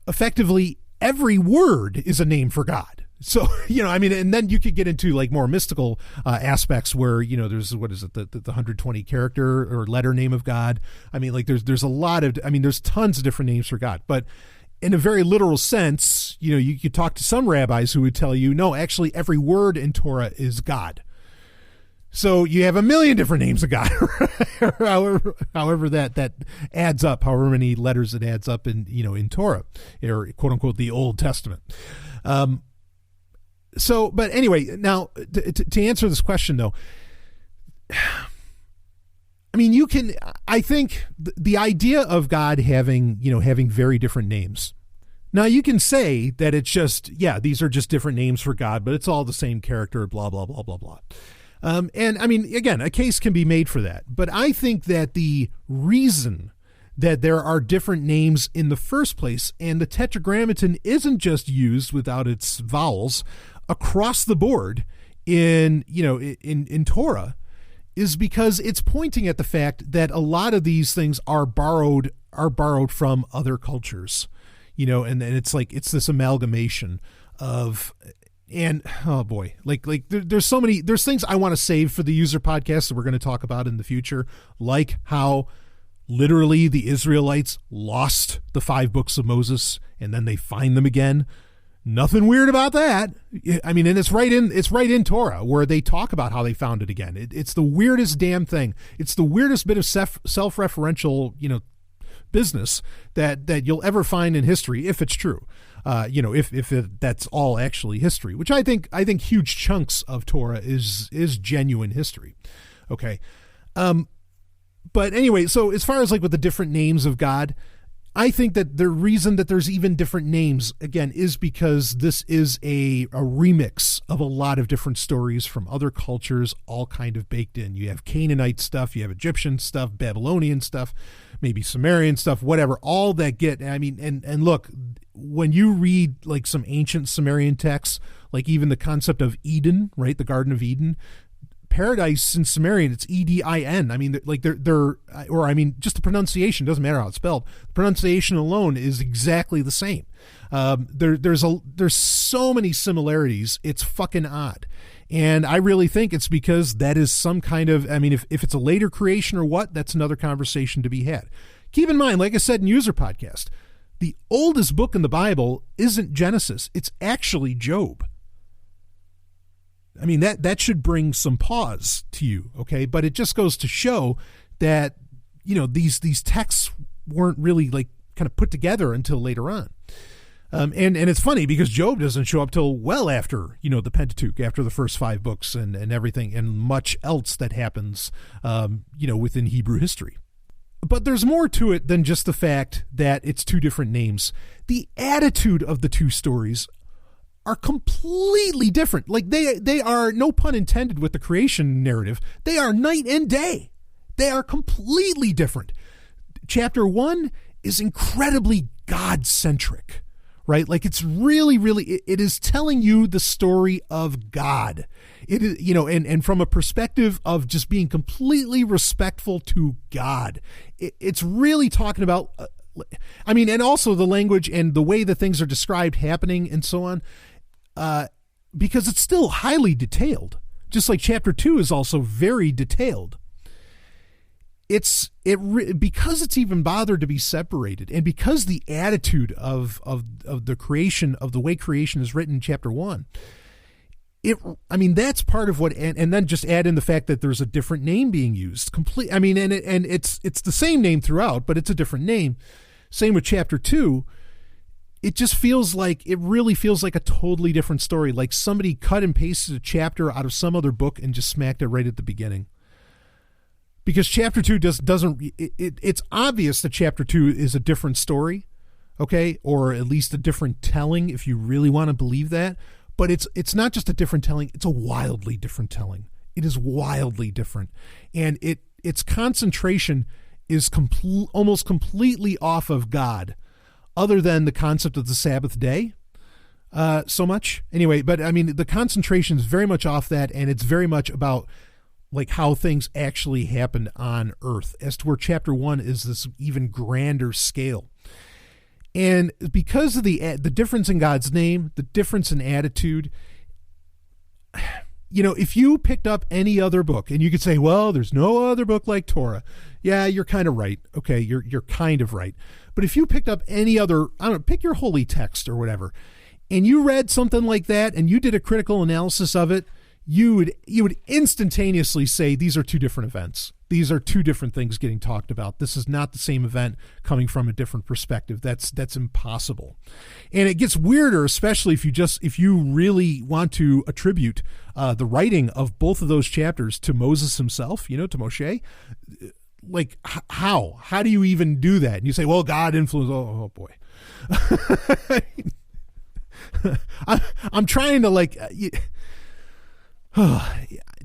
effectively every word is a name for God. So, and then you could get into more mystical aspects where, there's, the 120 character or letter name of God. I mean, there's a lot of, there's tons of different names for God. But in a very literal sense, you could talk to some rabbis who would tell you, no, actually every word in Torah is God. So you have a million different names of God, however that adds up, however many letters it adds up in Torah, or quote unquote the Old Testament. So, but anyway, now to answer this question though, I think the idea of God having very different names. Now you can say that it's just, these are just different names for God, but it's all the same character, blah, blah, blah, blah, blah. And again, a case can be made for that, but I think that the reason that there are different names in the first place, and the Tetragrammaton isn't just used without its vowels across the board in Torah, is because it's pointing at the fact that a lot of these things are borrowed from other cultures, and it's this amalgamation of, and oh boy, there's so many, there's things I want to save for the user podcast that we're going to talk about in the future, like how literally the Israelites lost the 5 books of Moses and then they find them again. Nothing weird about that. And it's right in Torah where they talk about how they found it again. It's the weirdest damn thing. It's the weirdest bit of self-referential, business that you'll ever find in history, if it's true. That's all actually history, which I think huge chunks of Torah is genuine history. Okay. But anyway, so as far as with the different names of God, I think that the reason that there's even different names, again, is because this is a remix of a lot of different stories from other cultures, all kind of baked in. You have Canaanite stuff, you have Egyptian stuff, Babylonian stuff, maybe Sumerian stuff, whatever, all that and look, when you read some ancient Sumerian texts, even the concept of Eden, right, the Garden of Eden, paradise in Sumerian, it's Edin. Just the pronunciation doesn't matter how it's spelled. The pronunciation alone is exactly the same. There's so many similarities. It's fucking odd. And I really think it's because that is some kind of, if it's a later creation or what, that's another conversation to be had. Keep in mind, like I said in user podcast, the oldest book in the Bible isn't Genesis. It's actually Job. That should bring some pause to you, okay? But it just goes to show that, these texts weren't really kind of put together until later on. And it's funny because Job doesn't show up till well after, the Pentateuch, after the first 5 books and everything and much else that happens, within Hebrew history. But there's more to it than just the fact that it's 2 different names. The attitude of the 2 stories are completely different. They are, no pun intended with the creation narrative, they are night and day. They are completely different. chapter 1 is incredibly God-centric, right? Like it's really, it is telling you the story of God. It is, and from a perspective of just being completely respectful to God. It's really talking about, and also the language and the way that things are described happening and so on, because it's still highly detailed. Just like chapter 2 is also very detailed. Because it's even bothered to be separated, and because the attitude of the creation, of the way creation is written in chapter 1, that's part of what, and then just add in the fact that there's a different name being used. It's the same name throughout, but it's a different name. Same with chapter 2. It really feels like a totally different story. Like somebody cut and pasted a chapter out of some other book and just smacked it right at the beginning. Because chapter 2 it's obvious that chapter 2 is a different story, okay? Or at least a different telling, if you really want to believe that. But it's not just a different telling, it's a wildly different telling. It is wildly different. And its concentration is almost completely off of God, other than the concept of the Sabbath day so much. Anyway, but the concentration is very much off that, and it's very much about like how things actually happened on earth, as to where chapter 1 is this even grander scale. And because of the difference in God's name, the difference in attitude, if you picked up any other book, and you could say, well, there's no other book like Torah. Yeah, you're kind of right. Okay, you're kind of right. But if you picked up any other, pick your holy text or whatever, and you read something like that, and you did a critical analysis of it, you would instantaneously say these are two different events. These are two different things getting talked about. This is not the same event coming from a different perspective. That's impossible. And it gets weirder, especially if you really want to attribute the writing of both of those chapters to Moses himself, to Moshe. Like how do you even do that? And you say, well, God influenced. Oh boy. I'm trying to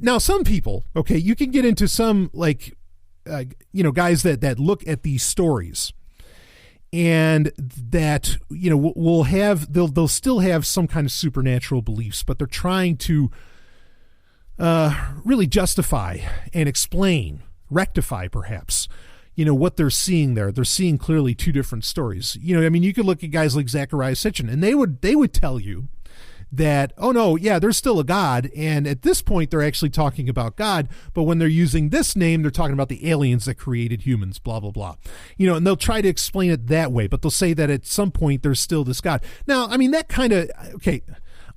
now some people, okay, you can get into some guys that look at these stories and that, they'll still have some kind of supernatural beliefs, but they're trying to really justify and explain, rectify perhaps, what they're seeing there. They're seeing clearly two different stories. You could look at guys like Zechariah Sitchin, and they would tell you that, oh no, yeah, there's still a God, and at this point they're actually talking about God, but when they're using this name, they're talking about the aliens that created humans, blah, blah, blah. And they'll try to explain it that way, but they'll say that at some point there's still this God. Now, that kind of, okay,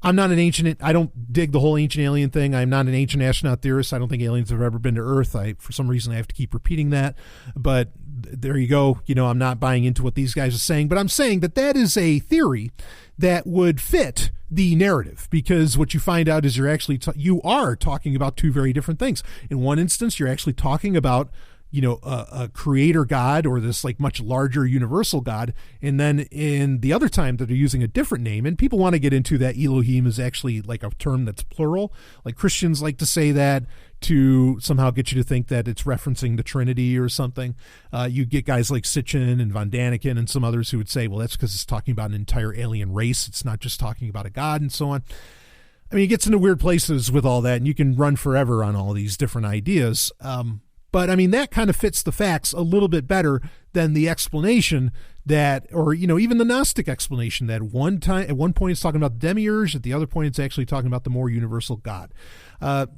I don't dig the whole ancient alien thing. I'm not an ancient astronaut theorist. I don't think aliens have ever been to Earth. For some reason, I have to keep repeating that, but there you go. I'm not buying into what these guys are saying, but I'm saying that is a theory that would fit the narrative, because what you find out is you are talking about two very different things. In one instance, you're actually talking about a creator God, or this like much larger universal God. And then in the other time that they're using a different name, and people want to get into that Elohim is actually like a term that's plural. Like Christians like to say that to somehow get you to think that it's referencing the Trinity or something. You get guys like Sitchin and Von Daniken and some others who would say, well, that's because it's talking about an entire alien race. It's not just talking about a God and so on. It gets into weird places with all that, and you can run forever on all these different ideas. But that kind of fits the facts a little bit better than the explanation that, or, even the Gnostic explanation that at one point it's talking about the demiurge, at the other point it's actually talking about the more universal God. The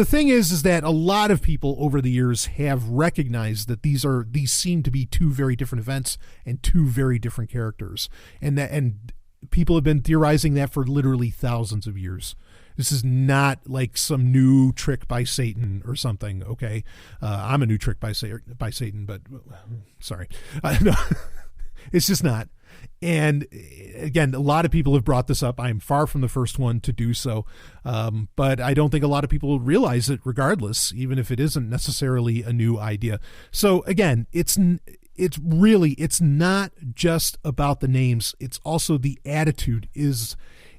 thing is that a lot of people over the years have recognized that these seem to be two very different events and two very different characters. And people have been theorizing that for literally thousands of years. This is not like some new trick by Satan or something, okay? I'm a new trick by Satan, but sorry. No, it's just not. And again, a lot of people have brought this up. I'm far from the first one to do so. But I don't think a lot of people realize it regardless, even if it isn't necessarily a new idea. So again, it's not just about the names. It's also the attitude is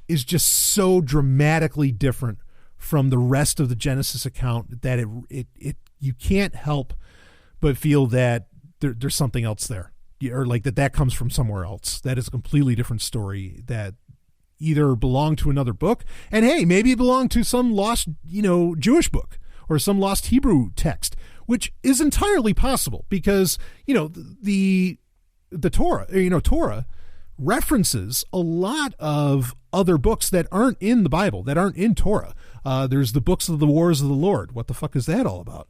just so dramatically different from the rest of the Genesis account that it you can't help but feel that there's something else there, or like that comes from somewhere else. That is a completely different story that either belonged to another book, and hey, maybe it belonged to some lost, Jewish book or some lost Hebrew text, which is entirely possible because, the Torah, Torah references a lot of other books that aren't in the Bible, that aren't in Torah. There's the books of the wars of the Lord. What the fuck is that all about?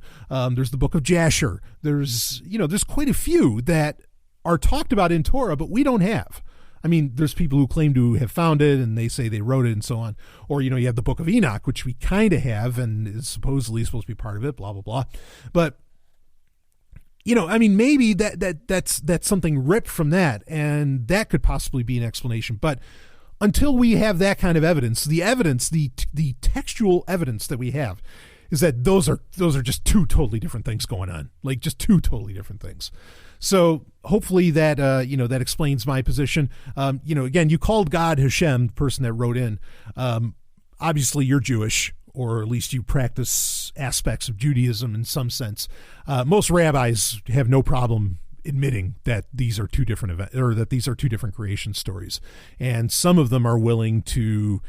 There's the book of Jasher. There's quite a few that are talked about in Torah, but we don't have. I mean, there's people who claim to have found it and they say they wrote it and so on. Or, you have the book of Enoch, which we kind of have and is supposedly supposed to be part of it, blah, blah, blah. But, maybe that's something ripped from that, and that could possibly be an explanation. But until we have that kind of evidence, the textual evidence that we have is that those are just two totally different things going on, like just two totally different things. So hopefully that, that explains my position. Again, you called God Hashem, the person that wrote in. Obviously you're Jewish, or at least you practice aspects of Judaism in some sense. Most rabbis have no problem admitting that these are two different events, or that these are two different creation stories. And some of them are willing to,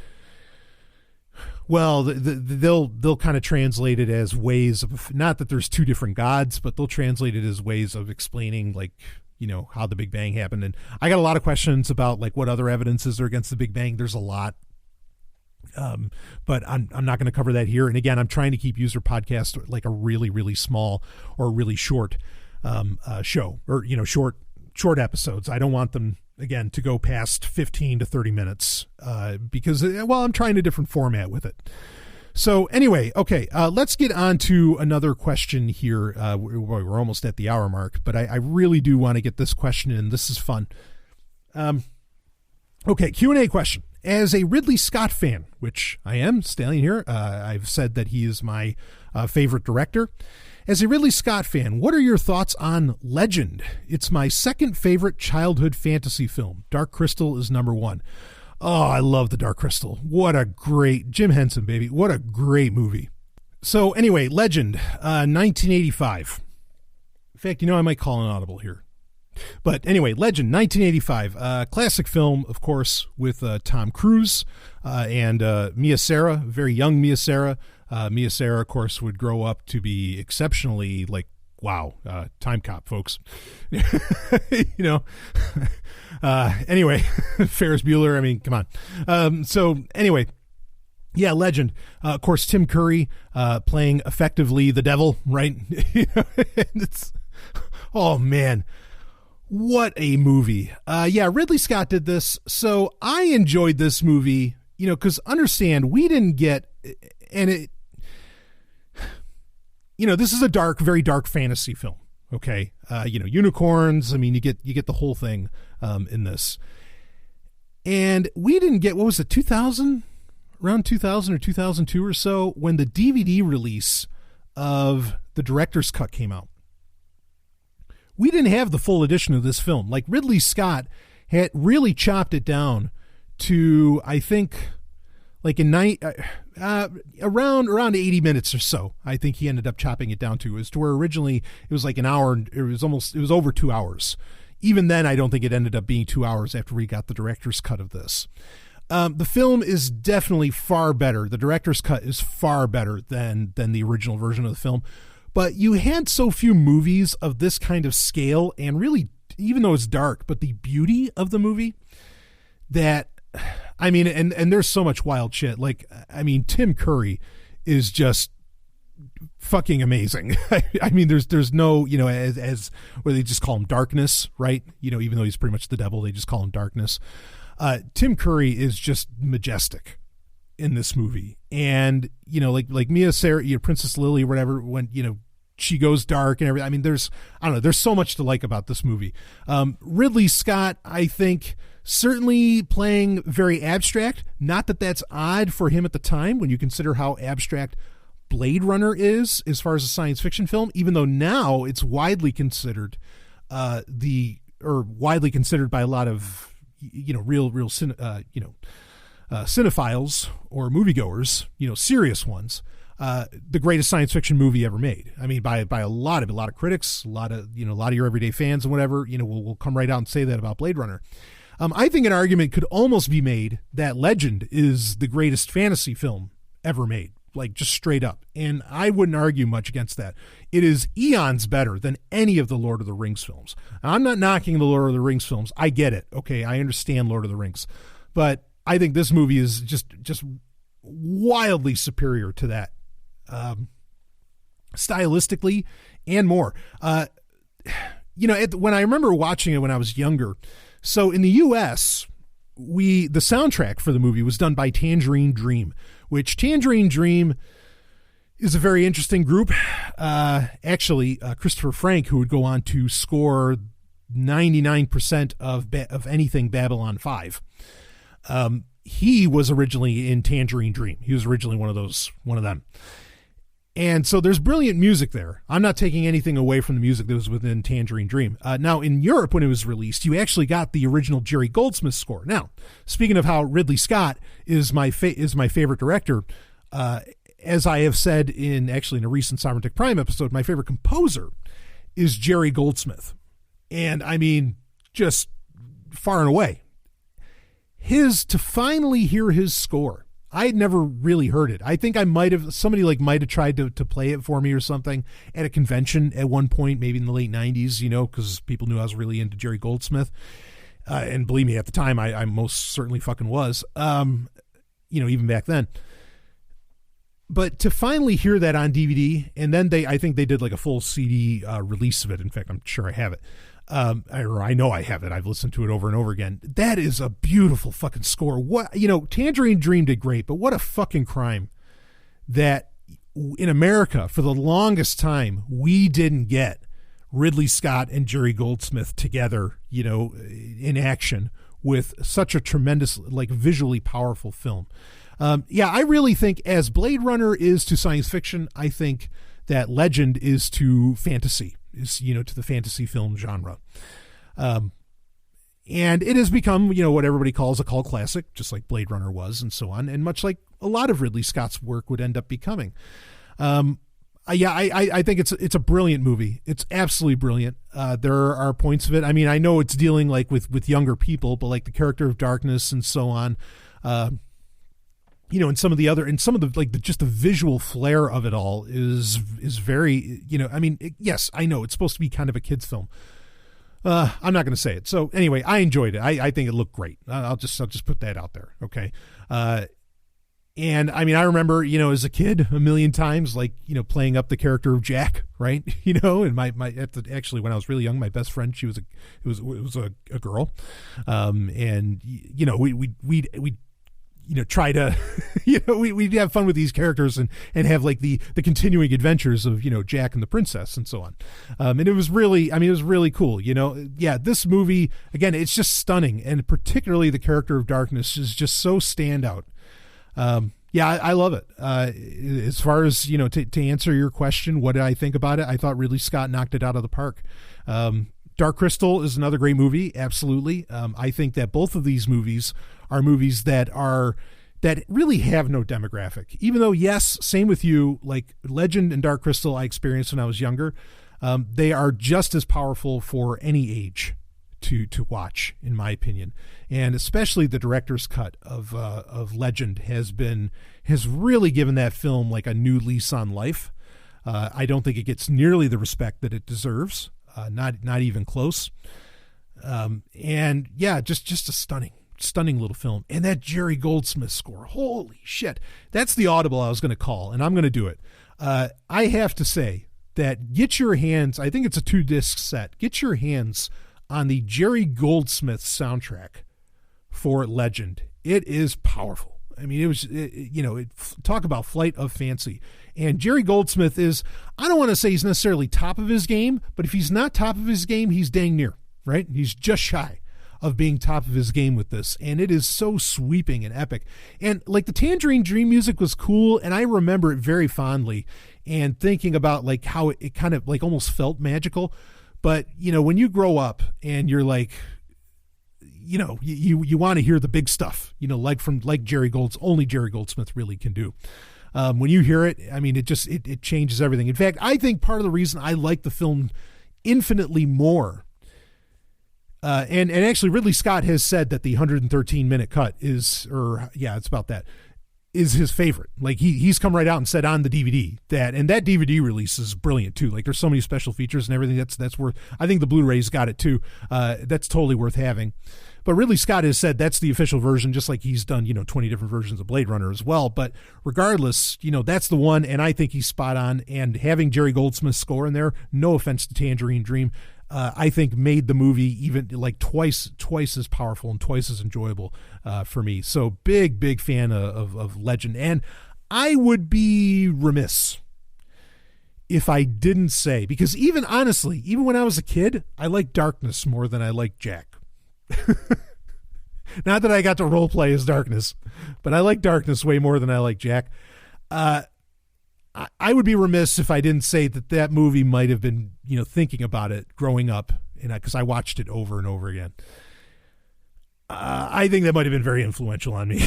well, they'll kind of translate it as ways of, not that there's two different gods, but they'll translate it as ways of explaining, like, how the Big Bang happened. And I got a lot of questions about like what other evidences are against the Big Bang. There's a lot. But I'm not going to cover that here. And again, I'm trying to keep User Podcast like a really, really small or really short show, or, short episodes. I don't want them, again, to go past 15 to 30 minutes because, I'm trying a different format with it. So anyway, okay, let's get on to another question here. We're almost at the hour mark, but I really do want to get this question in. This is fun. Okay, Q&A question. As a Ridley Scott fan, which I am, Stallion here, I've said that he is my favorite director. As a Ridley Scott fan, what are your thoughts on Legend? It's my second favorite childhood fantasy film. Dark Crystal is number one. Oh, I love The Dark Crystal. What a great, Jim Henson, baby. What a great movie. So anyway, Legend, 1985. In fact, I might call an audible here. But anyway, Legend, 1985. Classic film, of course, with Tom Cruise and Mia Sara, very young Mia Sara. Mia Sara, of course, would grow up to be exceptionally, like, wow, time cop, folks. Anyway, Ferris Bueller, I mean, come on. So anyway, yeah, Legend. Of course, Tim Curry playing effectively the devil, right? It's, oh, man. What a movie. Yeah, Ridley Scott did this. So I enjoyed this movie, because understand, we didn't get, and it, this is a dark, very dark fantasy film. Okay. Unicorns. I mean, you get the whole thing in this. And we didn't get, what was it, 2000? Around 2000 or 2002 or so, when the DVD release of the director's cut came out. We didn't have the full edition of this film. Like, Ridley Scott had really chopped it down to, I think, like around 80 minutes or so. I think he ended up chopping it down to, as to where originally it was like an hour. It was over 2 hours. Even then, I don't think it ended up being 2 hours after we got the director's cut of this. The film is definitely far better. The director's cut is far better than the original version of the film. But you had so few movies of this kind of scale, and really, even though it's dark, but the beauty of the movie, that, I mean, and there's so much wild shit. Like, I mean, Tim Curry is just fucking amazing. I mean, there's no, as where they just call him Darkness, right? Even though he's pretty much the devil, they just call him Darkness. Tim Curry is just majestic in this movie. And, like Mia Sara, Princess Lily or whatever, when, she goes dark and everything. I mean, there's so much to like about this movie. Ridley Scott, I think, certainly playing very abstract. Not that that's odd for him at the time when you consider how abstract Blade Runner is as far as a science fiction film, even though now it's widely considered widely considered by a lot of, real cinephiles or moviegoers, serious ones, the greatest science fiction movie ever made. I mean, by a lot of critics, a lot of your everyday fans and whatever, will come right out and say that about Blade Runner. I think an argument could almost be made that Legend is the greatest fantasy film ever made, like just straight up. And I wouldn't argue much against that. It is eons better than any of the Lord of the Rings films. I'm not knocking the Lord of the Rings films. I get it. Okay, I understand Lord of the Rings. But I think this movie is just wildly superior to that. Stylistically and more. When I remember watching it when I was younger, so in the U.S., the soundtrack for the movie was done by Tangerine Dream, which Tangerine Dream is a very interesting group. Christopher Frank, who would go on to score 99% of anything Babylon 5. He was originally in Tangerine Dream. He was originally one of them. And so there's brilliant music there. I'm not taking anything away from the music that was within Tangerine Dream. Now, in Europe, when it was released, you actually got the original Jerry Goldsmith score. Now, speaking of how Ridley Scott is my favorite director, as I have said in a recent Sovereignty Prime episode, my favorite composer is Jerry Goldsmith. And I mean, just far and away. To finally hear his score, I had never really heard it. I think somebody might have tried to play it for me or something at a convention at one point, maybe in the late 90s, because people knew I was really into Jerry Goldsmith. And believe me, at the time, I most certainly fucking was, even back then. But to finally hear that on DVD, and then I think they did like a full CD release of it. In fact, I'm sure I have it. I know I have it. I've listened to it over and over again. That is a beautiful fucking score. Tangerine Dream did great, but what a fucking crime that in America, for the longest time, we didn't get Ridley Scott and Jerry Goldsmith together, in action with such a tremendous, visually powerful film. I really think as Blade Runner is to science fiction, I think that Legend is to fantasy. To the fantasy film genre. And it has become, what everybody calls a cult classic, just like Blade Runner was and so on. And much like a lot of Ridley Scott's work would end up becoming. I think it's a brilliant movie. It's absolutely brilliant. There are points of it. I mean, I know it's dealing with younger people, but like the character of darkness and so on, and some of the just the visual flair of it all is very, yes, I know it's supposed to be kind of a kid's film. I'm not going to say it. So anyway, I enjoyed it. I think it looked great. I'll just put that out there. Okay. And I mean, I remember, as a kid a million times, playing up the character of Jack, right. And actually when I was really young, my best friend, it was a girl. And we'd try to, we'd have fun with these characters and have the continuing adventures of, Jack and the princess and so on. And it was really cool. This movie, again, it's just stunning. And particularly the character of darkness is just so standout. I love it. As far as, to answer your question, what did I think about it? I thought Ridley Scott knocked it out of the park. Dark Crystal is another great movie. Absolutely. I think that both of these movies are movies that really have no demographic, even though, yes, same with you, like Legend and Dark Crystal I experienced when I was younger. They are just as powerful for any age to watch, in my opinion. And especially the director's cut of Legend has really given that film like a new lease on life. I don't think it gets nearly the respect that it deserves. Not even close. Just a stunning little film. And that Jerry Goldsmith score, holy shit. That's the audible I was going to call, and I'm going to do it. I have to say that get your hands, I think it's a 2-disc set, get your hands on the Jerry Goldsmith soundtrack for Legend. It is powerful. I mean, talk about flight of fancy. And Jerry Goldsmith is, I don't want to say he's necessarily top of his game, but if he's not top of his game, he's dang near, right? He's just shy of being top of his game with this. And it is so sweeping and epic. And like the Tangerine Dream music was cool. And I remember it very fondly and thinking about like how it kind of like almost felt magical. But, when you grow up and you're like, you want to hear the big stuff, like Jerry Goldsmith really can do. When you hear it, I mean, it changes everything. In fact, I think part of the reason I like the film infinitely more, and actually Ridley Scott has said that the 113-minute cut it's about that, is his favorite. Like he's come right out and said on the DVD that DVD release is brilliant too. Like there's so many special features and everything that's worth. I think the Blu-ray's got it too. That's totally worth having. But Ridley Scott has said that's the official version, just like he's done 20 different versions of Blade Runner as well. But regardless, that's the one, and I think he's spot on. And having Jerry Goldsmith's score in there, no offense to Tangerine Dream, I think made the movie even like twice as powerful and twice as enjoyable for me. So big fan of Legend. And I would be remiss if I didn't say, because even when I was a kid, I liked Darkness more than I liked Jack. Not that I got to role play as Darkness, but I like Darkness way more than I like Jack. I would be remiss if I didn't say that movie might have been, thinking about it growing up, because I watched it over and over again. I think that might have been very influential on me.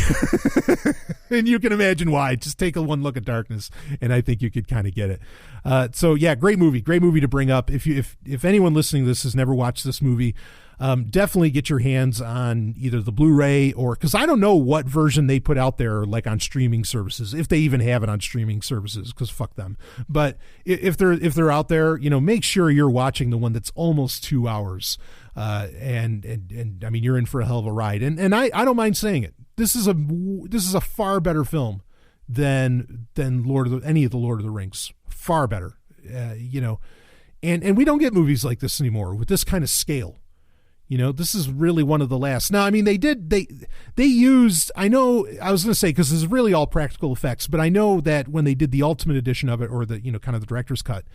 And you can imagine why. Just take one look at Darkness, and I think you could kind of get it. So yeah, great movie to bring up. If anyone listening to this has never watched this movie, definitely get your hands on either the Blu-ray because I don't know what version they put out there, like on streaming services, if they even have it on streaming services, because fuck them. But if they're out there, make sure you're watching the one that's almost 2 hours. And I mean, you're in for a hell of a ride. And I don't mind saying it. This is a far better film than any of the Lord of the Rings. Far better, and we don't get movies like this anymore with this kind of scale. This is really one of the last. Now, I mean, they used, I know, I was going to say, because this is really all practical effects, but I know that when they did the Ultimate Edition of it, or the, kind of the director's cut,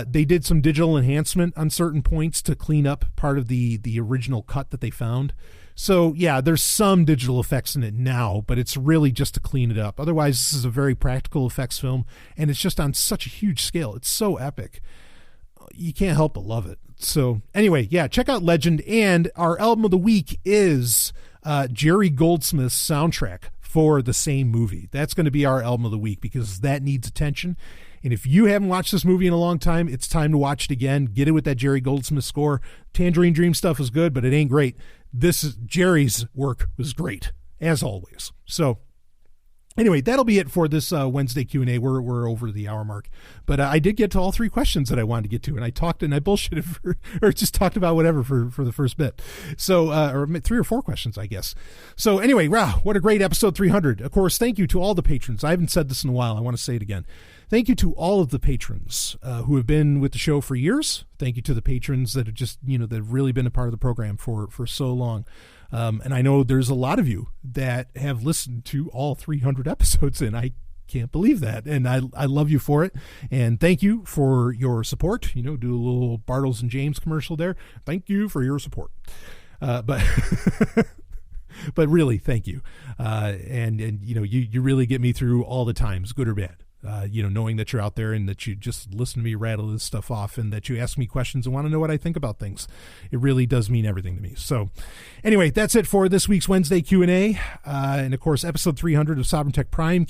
they did some digital enhancement on certain points to clean up part of the original cut that they found. So yeah, there's some digital effects in it now, but it's really just to clean it up. Otherwise, this is a very practical effects film, and it's just on such a huge scale. It's so epic. You can't help but love it. So anyway, yeah, check out Legend. And our album of the week is Jerry Goldsmith's soundtrack for the same movie. That's going to be our album of the week because that needs attention. And if you haven't watched this movie in a long time, it's time to watch it again. Get it with that Jerry Goldsmith score. Tangerine Dream stuff is good, but it ain't great. Jerry's work was great, as always. So anyway, that'll be it for this Wednesday Q&A. We're over the hour mark. But I did get to all three questions that I wanted to get to, and I talked and I bullshitted or just talked about whatever for the first bit. So, or 3 or 4 questions, I guess. So anyway, wow, what a great episode 300. Of course, thank you to all the patrons. I haven't said this in a while. I want to say it again. Thank you to all of the patrons who have been with the show for years. Thank you to the patrons that have just, that have really been a part of the program for so long. And I know there's a lot of you that have listened to all 300 episodes, and I can't believe that. And I love you for it. And thank you for your support. Do a little Bartles and James commercial there. Thank you for your support. But really, thank you. And you really get me through all the times, good or bad. Knowing that you're out there and that you just listen to me rattle this stuff off and that you ask me questions and want to know what I think about things. It really does mean everything to me. So anyway, that's it for this week's Wednesday Q&A. And of course, episode 300 of Sovereign Tech Prime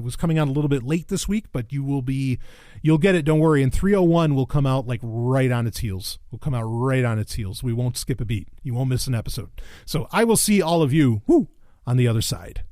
was coming out a little bit late this week, but you'll get it. Don't worry. And 301 will come out like right on its heels. We won't skip a beat. You won't miss an episode. So I will see all of you on the other side.